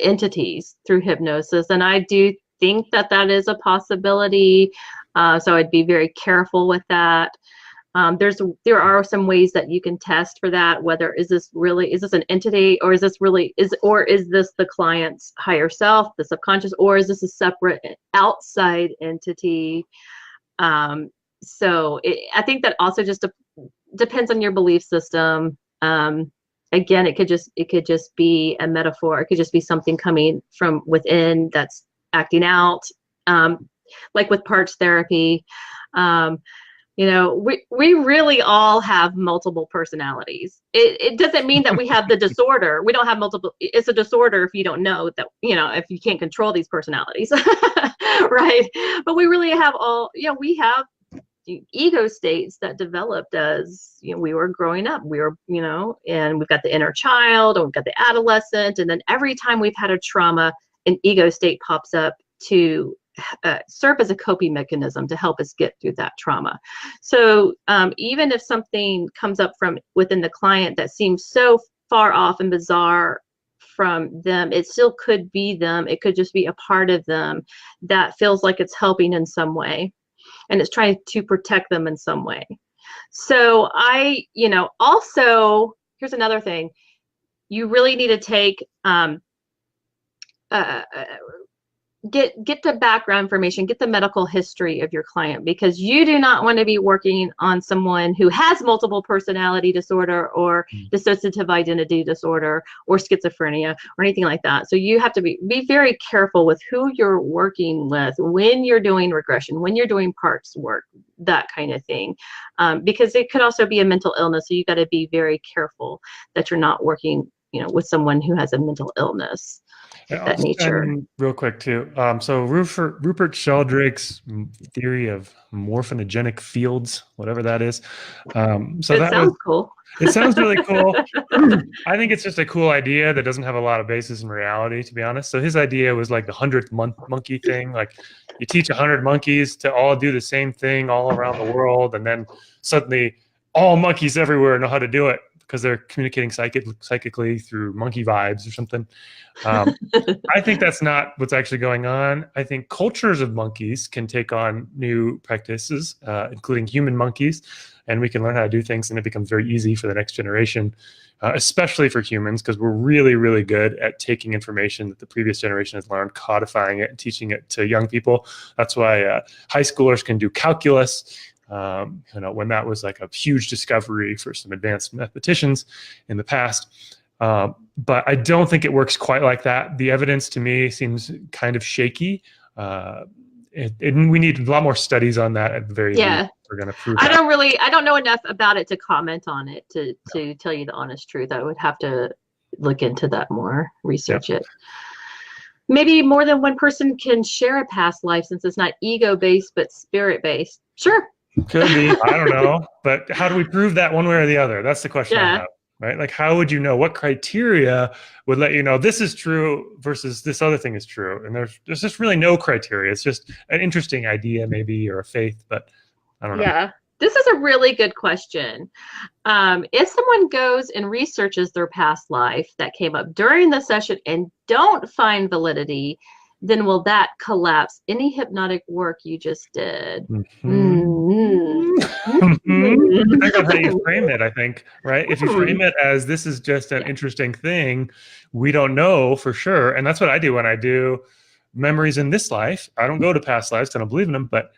entities through hypnosis, and I do think that is a possibility. So I'd be very careful with that. There are some ways that you can test for that. Whether is this an entity, or is this the client's higher self, the subconscious, or is this a separate outside entity? So I think that also just depends on your belief system. Again, it could just be a metaphor. It could just be something coming from within that's acting out, like with parts therapy. You know, we really all have multiple personalities. It doesn't mean that we have the disorder. We don't have multiple. It's a disorder if you don't know that, you know, if you can't control these personalities, right? But we really have all, you know, we have ego states that developed as, we were growing up. We were, and we've got the inner child, and we've got the adolescent, and then every time we've had a trauma, an ego state pops up to serve as a coping mechanism to help us get through that trauma. So even if something comes up from within the client that seems so far off and bizarre from them, it still could be them. It could just be a part of them that feels like it's helping in some way, and it's trying to protect them in some way. So also, here's another thing. You really need to take get the background information, get the medical history of your client, because you do not want to be working on someone who has multiple personality disorder or dissociative identity disorder or schizophrenia or anything like that. So you have to be very careful with who you're working with when you're doing regression, when you're doing parts work, that kind of thing, because it could also be a mental illness. So you got to be very careful that you're not working, with someone who has a mental illness. That nature. Real quick too. So Rupert Sheldrake's theory of morphinogenic fields, whatever that is. So it sounds cool. It sounds really cool. I think it's just a cool idea that doesn't have a lot of basis in reality, to be honest. So his idea was like the 100th monkey thing. Like you teach 100 monkeys to all do the same thing all around the world, and then suddenly all monkeys everywhere know how to do it, because they're communicating psychically through monkey vibes or something. I think that's not what's actually going on. I think cultures of monkeys can take on new practices, including human monkeys, and we can learn how to do things, and it becomes very easy for the next generation, especially for humans, because we're really, really good at taking information that the previous generation has learned, codifying it, and teaching it to young people. That's why high schoolers can do calculus. When that was like a huge discovery for some advanced mathematicians in the past. But I don't think it works quite like that. The evidence to me seems kind of shaky. We need a lot more studies on that at the very least. We're going to prove I don't know enough about it to comment on it, to tell you the honest truth. I would have to look into that more, research it. Maybe more than one person can share a past life, since it's not ego-based, but spirit-based. Sure. Could be. I don't know. But how do we prove that one way or the other? That's the question I have, right? Like, how would you know? What criteria would let you know this is true versus this other thing is true? And there's just really no criteria. It's just an interesting idea, maybe, or a faith, but I don't know. Yeah. This is a really good question. If someone goes and researches their past life that came up during the session and don't find validity, then will that collapse any hypnotic work you just did? Depends on how you frame it, I think, right? If you frame it as this is just an interesting thing, we don't know for sure. And that's what I do when I do memories in this life. I don't go to past lives, I don't believe in them, but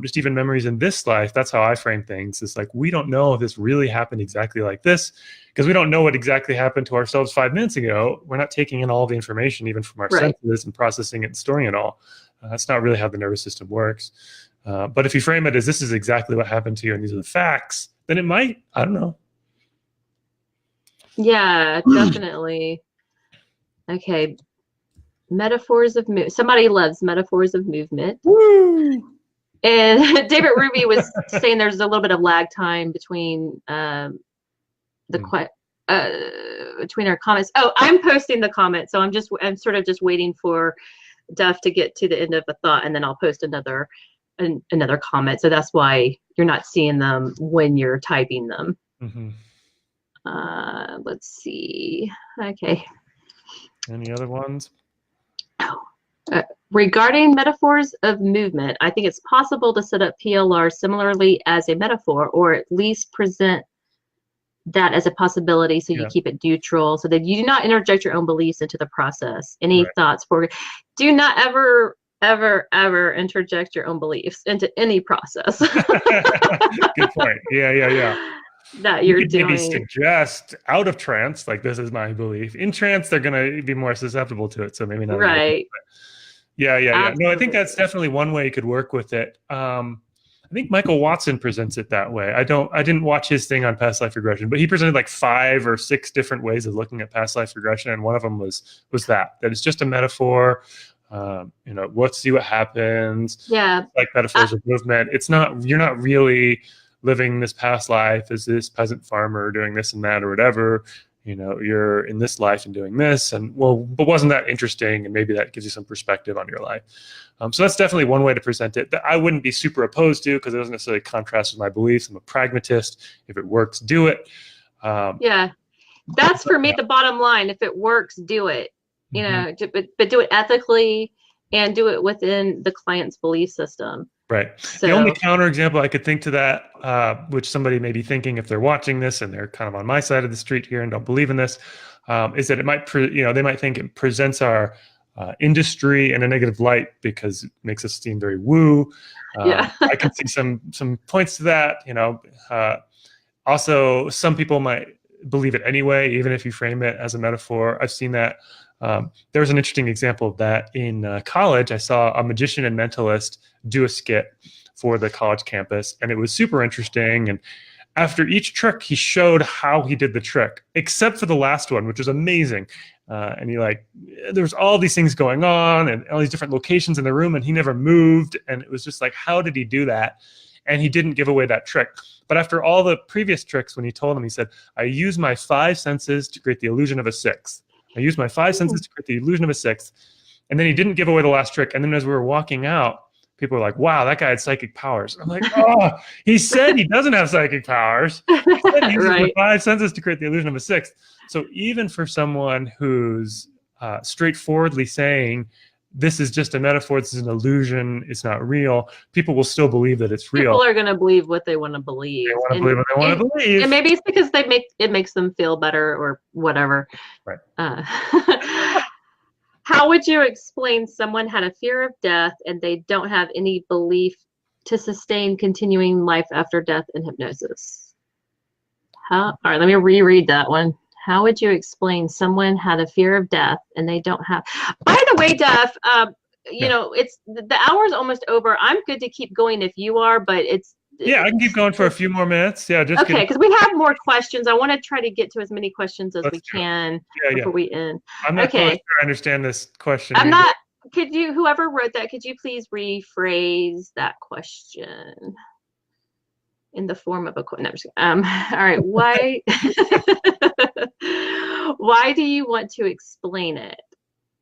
just even memories in this life, that's how I frame things. It's like, we don't know if this really happened exactly like this, because we don't know what exactly happened to ourselves 5 minutes ago. We're not taking in all the information, even from our senses, and processing it and storing it all. That's not really how the nervous system works. But if you frame it as this is exactly what happened to you and these are the facts, then it might, I don't know. Yeah, definitely. Okay. Metaphors of movement. Somebody loves metaphors of movement. Woo! And David Ruby was saying there's a little bit of lag time between between our comments. Oh, I'm posting the comment, so I'm sort of just waiting for Duff to get to the end of a thought, and then I'll post another comment. So that's why you're not seeing them when you're typing them. Let's see. Okay. Any other ones? Regarding metaphors of movement, I think it's possible to set up PLR similarly as a metaphor, or at least present that as a possibility, so you keep it neutral, so that you do not interject your own beliefs into the process. Any thoughts for? Do not ever interject your own beliefs into any process. Good point. Yeah. That you're doing. Maybe suggest out of trance, like, this is my belief. In trance, they're going to be more susceptible to it, so maybe not. Right. Yeah. No, I think that's definitely one way you could work with it. I think Michael Watson presents it that way. I didn't watch his thing on past life regression, but he presented like 5 or 6 different ways of looking at past life regression, and one of them was that it's just a metaphor. Let's see what happens. Yeah. Like metaphors of movement. You're not really living this past life as this peasant farmer doing this and that or whatever. You're in this life and doing this, and but wasn't that interesting? And maybe that gives you some perspective on your life. So that's definitely one way to present it that I wouldn't be super opposed to, because it doesn't necessarily contrast with my beliefs. I'm a pragmatist. If it works, do it. Yeah, that's for me the bottom line. If it works, do it. But do it ethically and do it within the client's belief system. Right. So, the only counterexample I could think to that, which somebody may be thinking if they're watching this and they're kind of on my side of the street here and don't believe in this, is that it might, they might think it presents our industry in a negative light because it makes us seem very woo. yeah. I can see some points to that. Also, some people might believe it anyway, even if you frame it as a metaphor. I've seen that. There was an interesting example of that in college. I saw a magician and mentalist do a skit for the college campus, and it was super interesting. And after each trick, he showed how he did the trick, except for the last one, which was amazing. And there was all these things going on and all these different locations in the room, and he never moved. And it was just like, how did he do that? And he didn't give away that trick. But after all the previous tricks, when he told him, he said, I use my 5 senses to create the illusion of a sixth. I used my 5 senses to create the illusion of a sixth. And then he didn't give away the last trick. And then as we were walking out, people were like, wow, that guy had psychic powers. I'm like, oh, he said he doesn't have psychic powers. He said he uses the 5 senses to create the illusion of a sixth. So even for someone who's straightforwardly saying, this is just a metaphor, this is an illusion, it's not real, people will still believe that it's real. People are going to believe what they want to believe. They want to believe what they want to believe. And maybe it's because it makes them feel better or whatever. Right. How would you explain someone had a fear of death and they don't have any belief to sustain continuing life after death in hypnosis? All right, let me reread that one. How would you explain someone had a fear of death and they don't have? By the way, Duff, it's the hour's almost over. I'm good to keep going if you are, but yeah, I can keep going for a few more minutes. Yeah, just okay, because we have more questions. I want to try to get to as many questions as we can before we end. I'm not quite sure I understand this question. I'm not. Could you, whoever wrote that, could you please rephrase that question in the form of a question? No, all right. Why? Why do you want to explain it?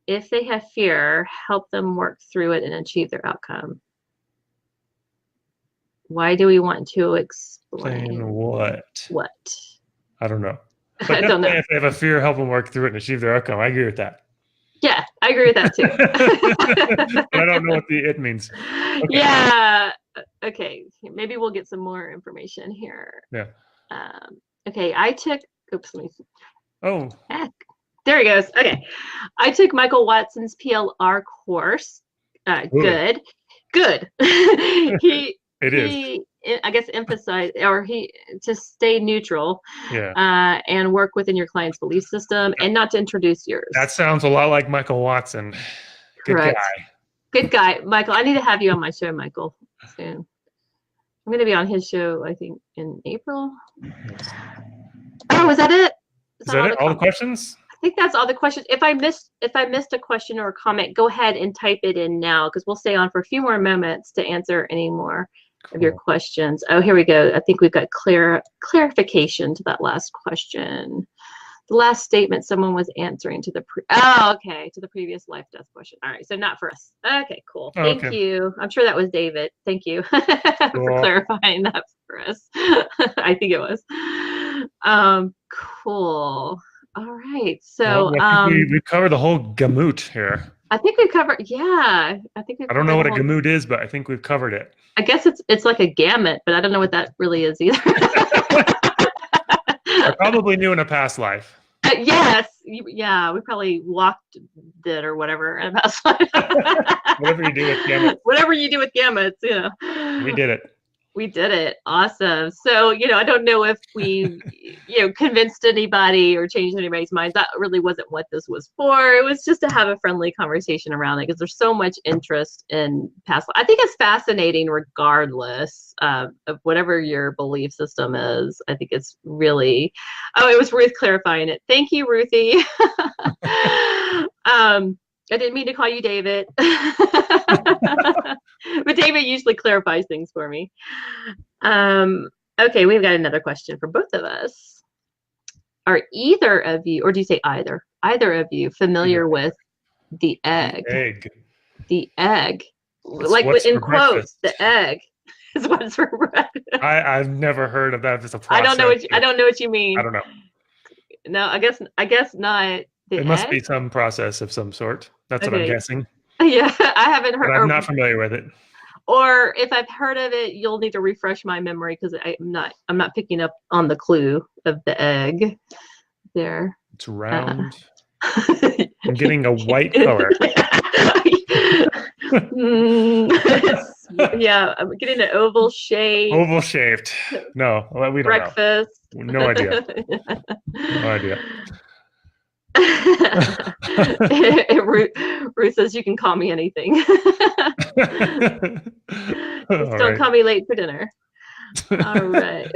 If they have fear, help them work through it and achieve their outcome. Why do we want to explain what? What? I don't know. But I don't know. If they have a fear, help them work through it and achieve their outcome. I agree with that. Yeah, I agree with that too. But I don't know what the it means. Okay. Yeah. Okay. Maybe we'll get some more information here. Yeah. Okay. I took. Oops. Let me see. Oh. Heck. There he goes. Okay. I took Michael Watson's PLR course. Good. He I guess emphasize or to stay neutral and work within your client's belief system and not to introduce yours. That sounds a lot like Michael Watson. Correct. Good guy. Michael, I need to have you on my show, Michael, soon. I'm going to be on his show, I think, in April. Oh, is that it? Is that it? All the questions? I think that's all the questions. If I missed a question or a comment, go ahead and type it in now because we'll stay on for a few more moments to answer any more of your questions. Oh, here we go. I think we've got clarification to that last question. The last statement someone was answering to the previous life death question. All right, so not for us. Okay, cool. Thank you. I'm sure that was David. Thank you for clarifying that for us. I think it was. Cool. All right. So we've covered the whole gamut here. I think we've covered. Yeah, I think I don't know what a gamut is, but I think we've covered it. I guess it's like a gamut, but I don't know what that really is either. I probably knew in a past life. Yes. Yeah, we probably walked it or whatever in a past life. Whatever you do with gamuts. Whatever you do with gamuts, We did it. We did it. Awesome. So, I don't know if we, convinced anybody or changed anybody's minds. That really wasn't what this was for. It was just to have a friendly conversation around it because there's so much interest in past life. I think it's fascinating regardless of whatever your belief system is. I think it's really, it was Ruth clarifying it. Thank you, Ruthie. I didn't mean to call you David. But David usually clarifies things for me. Okay, we've got another question for both of us. Are either of you, or do you say either of you familiar with the egg? The egg. The egg. It's Like what's in for quotes, breakfast. the egg is what's for breakfast. I've never heard of that. If it's a process. I don't know what you mean. I don't know. No, I guess not. The It must egg? be some process of some sort. That's what I'm guessing. Yeah, I haven't heard. But I'm not familiar with it. Or if I've heard of it, you'll need to refresh my memory because I'm not picking up on the clue of the egg there. It's round. I'm getting a white color. Yeah, I'm getting an oval shape. Oval shaped. No, we don't breakfast. know. No idea. No idea. Ruth says you can call me anything. Just don't call me late for dinner. All right.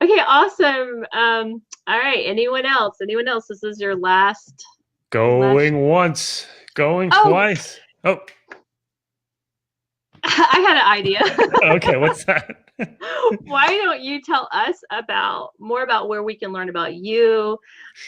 Okay, awesome. All right. Anyone else? This is your last. Going once, going twice. Oh. I had an idea. Okay, what's that? Why don't you tell us more about where we can learn about you,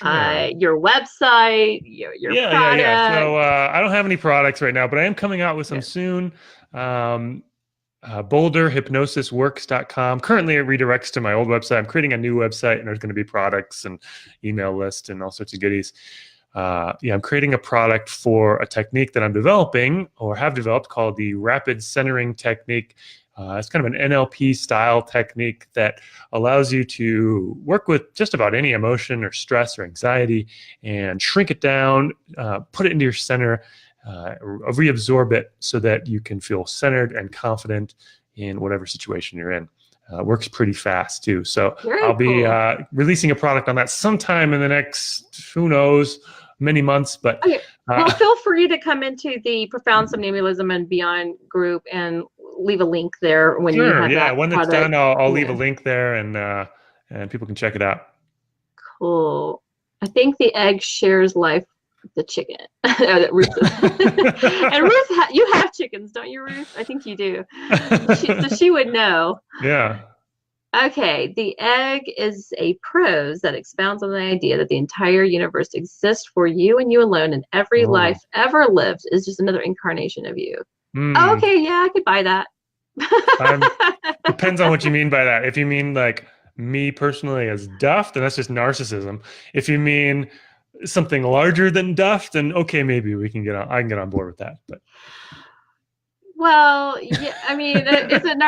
your website, your product? Yeah. So I don't have any products right now, but I am coming out with some soon. BoulderHypnosisWorks.com. Currently, it redirects to my old website. I'm creating a new website, and there's going to be products and email list and all sorts of goodies. I'm creating a product for a technique that I'm developing or have developed called the rapid centering technique. It's kind of an NLP style technique that allows you to work with just about any emotion or stress or anxiety and shrink it down, put it into your center, reabsorb it so that you can feel centered and confident in whatever situation you're in. Works pretty fast too. So I'll be releasing a product on that sometime in the next, who knows, many months. But well, feel free to come into the Profound Somnambulism and Beyond group and leave a link there when you have that. When it's done, I'll leave a link there and people can check it out. Cool. I think the egg shares life with the chicken. And Ruth, you have chickens, don't you, Ruth? I think you do. So she would know. Yeah. Okay, the egg is a prose that expounds on the idea that the entire universe exists for you and you alone, and every life ever lived is just another incarnation of you. Oh, okay, yeah, I could buy that. Depends on what you mean by that. If you mean like me personally as Duff, then that's just narcissism. If you mean something larger than Duff, then okay, maybe I can get on board with that. But well, yeah, I mean, is it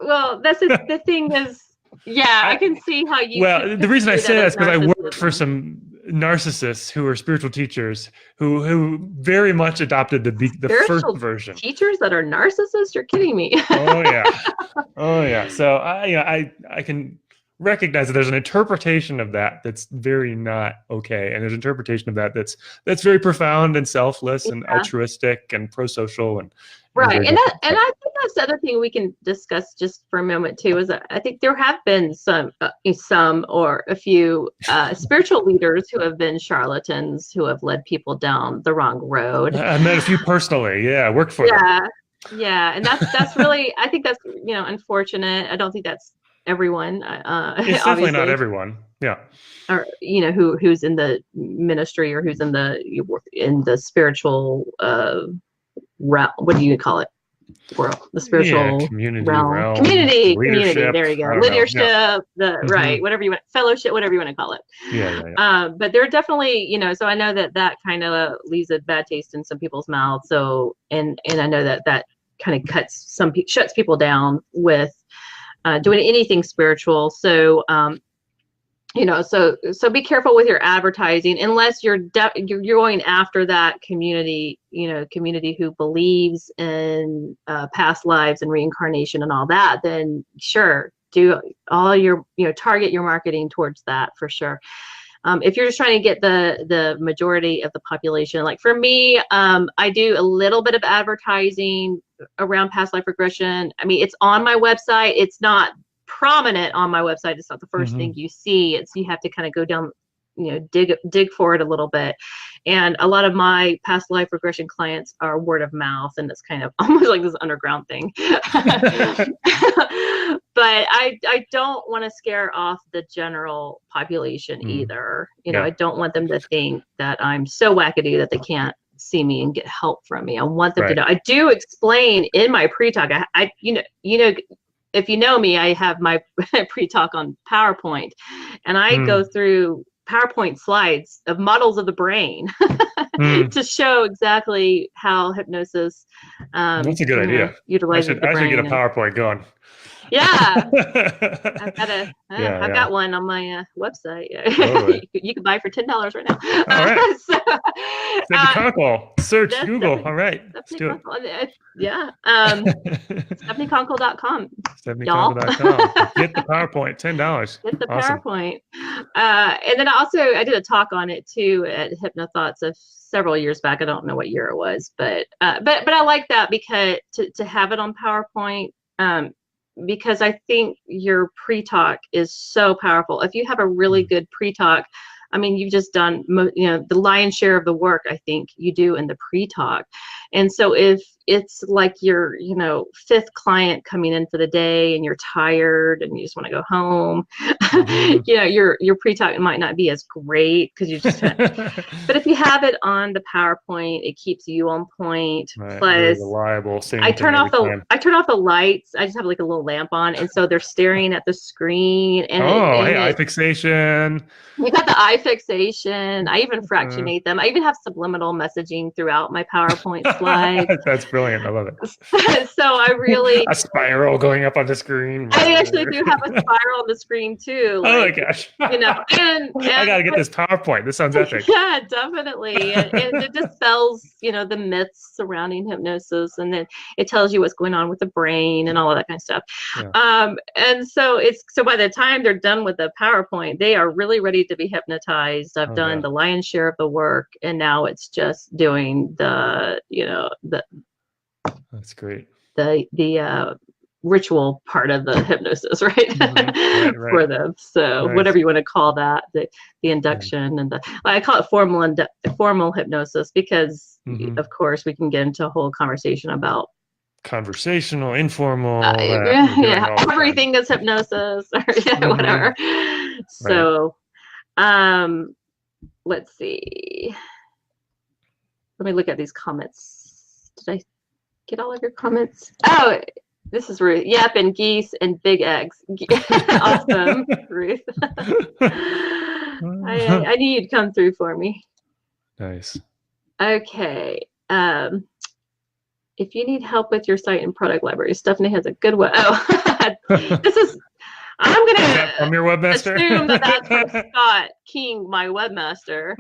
well, that's the thing is, I can see how you. Well, the reason I say that is because I worked for some narcissists who were spiritual teachers who very much adopted the first version. Teachers that are narcissists? You're kidding me. Oh yeah. So I can recognize that there's an interpretation of that that's very not okay, and there's an interpretation of that that's very profound and selfless and altruistic and pro-social and right. And I think that's the other thing we can discuss just for a moment too, is that I think there have been some or a few spiritual leaders who have been charlatans who have led people down the wrong road. I met a few personally. Yeah, I worked for them. Yeah, and that's really, I think that's unfortunate. I don't think that's everyone. It's definitely not everyone. Yeah. Or who's in the ministry or who's in the spiritual realm. What do you call it? World, the spiritual community realm. Community. There you go. Leadership. Right. Whatever you want. Fellowship. Whatever you want to call it. Yeah. But there are definitely, so I know that kind of leaves a bad taste in some people's mouths. So and I know that kind of shuts people down with doing anything spiritual. So so be careful with your advertising unless you're going after that community who believes in past lives and reincarnation and all that. Then sure, do all your target your marketing towards that for sure. If you're just trying to get the majority of the population, like for me, I do a little bit of advertising around past life regression. I mean, it's on my website. It's not prominent on my website. It's not the first thing you see. You have to kind of go down dig for it a little bit. And a lot of my past life regression clients are word of mouth, and it's kind of almost like this underground thing. But I don't want to scare off the general population either. I don't want them to think that I'm so wackadoo that they can't see me and get help from me. I want them to know. I do explain in my pre-talk. I if you know me, I have my pre-talk on PowerPoint, and I go through PowerPoint slides of models of the brain to show exactly how hypnosis that's a good idea. Utilizes the brain. I should get a PowerPoint going. Yeah, I've got one on my website. Totally. You can buy it for $10 right now. All right. Conkle. Search Google. All right. Let's do it. Yeah. StephanieConkle.com. StephanieConkle.com. Get the PowerPoint. $10. Get the PowerPoint. And then I did a talk on it too at HypnoThoughts several years back. I don't know what year it was, but I like that because to have it on PowerPoint. Because I think your pre-talk is so powerful. If you have a really good pre-talk, I mean, you've just done, the lion's share of the work, I think you do in the pre-talk. And so if it's like your, fifth client coming in for the day and you're tired and you just want to go home, your pre-talk might not be as great because you just, but if you have it on the PowerPoint, it keeps you on point. Right, plus reliable. I turn off the lights. I just have like a little lamp on. And so they're staring at the screen. And eye fixation. You got the eye fixation. I even fractionate them. I even have subliminal messaging throughout my PowerPoint slides. That's brilliant. I love it. So I really a spiral going up on the screen. I actually do have a spiral on the screen too. Oh my gosh. And I gotta get this PowerPoint. This sounds epic. Yeah, definitely. And it dispels, the myths surrounding hypnosis, and then it tells you what's going on with the brain and all of that kind of stuff. Yeah. And so by the time they're done with the PowerPoint, they are really ready to be hypnotized. I've done the lion's share of the work, and now it's just doing the that's great. The ritual part of the hypnosis, right? For them. So whatever you want to call that, the induction and I call it formal hypnosis because of course we can get into a whole conversation about conversational, informal, everything is hypnosis or whatever. So let's see. Let me look at these comments. Did I get all of your comments? Oh, this is Ruth. Yep, and geese and big eggs. Awesome, Ruth. I knew you'd come through for me. Nice. Okay. If you need help with your site and product library, Stephanie has a good one. I'm going to from your webmaster? Assume that's from Scott King, my webmaster.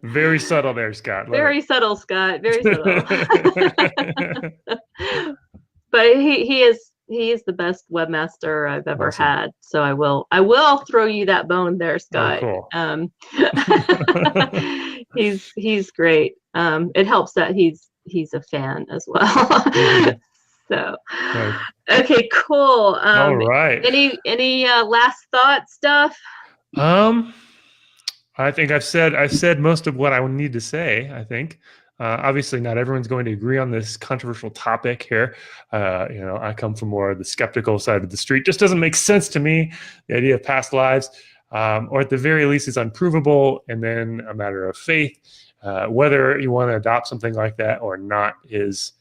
Very subtle there, Scott. Very subtle, Scott. Very subtle. But he is the best webmaster I've ever had. So I will throw you that bone there, Scott. Oh, cool. He's great. It helps that he's a fan as well. So, okay, cool. All right. Any last thoughts, stuff? I think I've said most of what I would need to say. I think. Obviously, not everyone's going to agree on this controversial topic here. I come from more of the skeptical side of the street. Just doesn't make sense to me. The idea of past lives, or at the very least, is unprovable, and then a matter of faith. Whether you want to adopt something like that or not is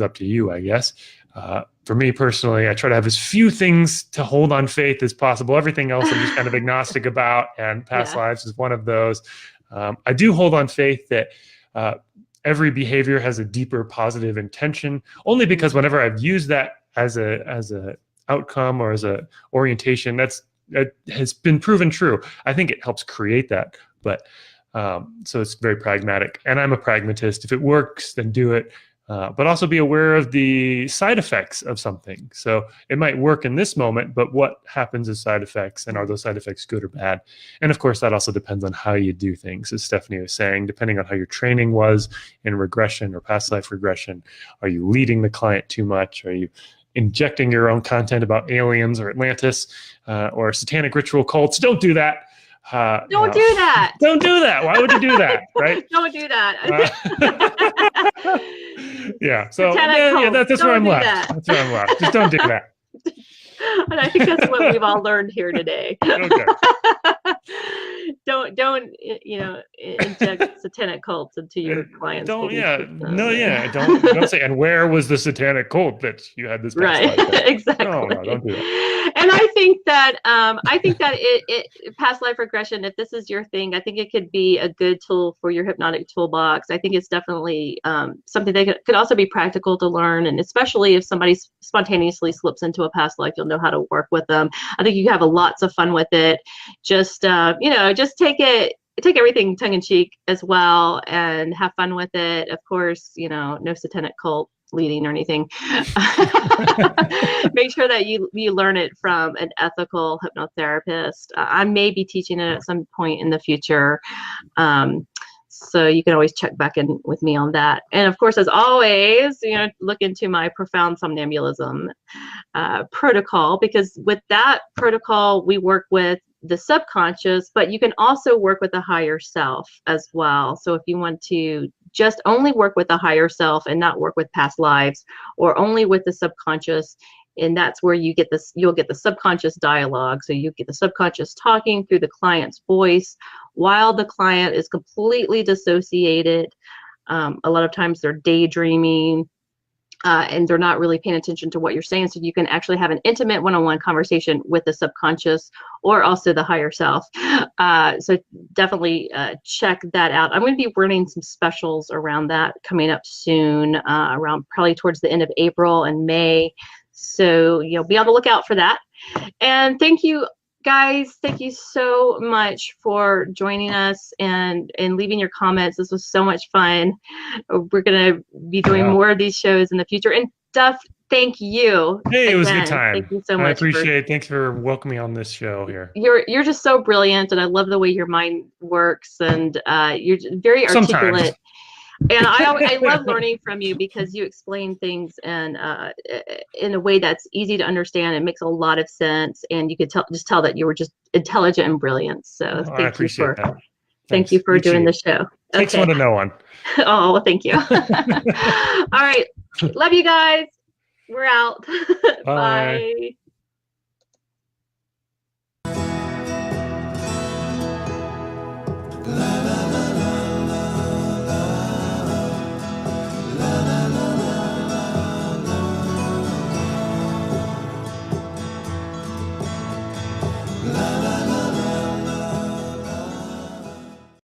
up to you, I guess. For me personally, I try to have as few things to hold on faith as possible. Everything else I'm just kind of agnostic about, and past lives is one of those. I do hold on faith that every behavior has a deeper positive intention, only because whenever I've used that as a outcome or as a orientation, that has been proven true. I think it helps create that, but so it's very pragmatic, and I'm a pragmatist. If it works, then do it. But also be aware of the side effects of something. So it might work in this moment, but what happens as side effects, and are those side effects good or bad? And of course, that also depends on how you do things. As Stephanie was saying, depending on how your training was in regression or past life regression, are you leading the client too much? Are you injecting your own content about aliens or Atlantis or satanic ritual cults. Don't do that. Don't do that. Don't do that. Why would you do that? Right? Don't do that. Yeah. So that's where I'm left. That's where I'm left. Just don't do that. And I think that's what we've all learned here today. Okay. don't inject satanic cults into your clients. Don't say. And where was the satanic cult that you had this past life? Exactly. No, don't do that. And I think that it past life regression, if this is your thing, I think it could be a good tool for your hypnotic toolbox. I think it's definitely something that could also be practical to learn, and especially if somebody spontaneously slips into a past life, you'll know how to work with them. I think you have lots of fun with it. Just just take everything tongue in cheek as well, and have fun with it. Of course, no satanic cult leading or anything. Make sure that you learn it from an ethical hypnotherapist. I may be teaching it at some point in the future. So you can always check back in with me on that. And of course, as always, look into my profound somnambulism protocol, because with that protocol, we work with the subconscious, but you can also work with the higher self as well. So if you want to just only work with the higher self and not work with past lives, or only with the subconscious, and that's where you'll get the subconscious dialogue. So you get the subconscious talking through the client's voice while the client is completely dissociated. A lot of times they're daydreaming, and they're not really paying attention to what you're saying. So you can actually have an intimate one-on-one conversation with the subconscious or also the higher self. So definitely check that out. I'm going to be running some specials around that coming up soon, around probably towards the end of April and May. So be on the lookout for that. And thank you, guys. Thank you so much for joining us and leaving your comments. This was so much fun. We're going to be doing more of these shows in the future. And Duff, thank you. Hey, it was a good time. Thank you so much. I appreciate it. Thanks for welcoming me on this show here. You're just so brilliant, and I love the way your mind works, and you're very articulate. Sometimes. And I love learning from you, because you explain things in a way that's easy to understand. It makes a lot of sense, and you could tell that you were just intelligent and brilliant. So thank you for doing the show. Takes one to know one. Oh, thank you. All right, love you guys. We're out. Bye. Bye.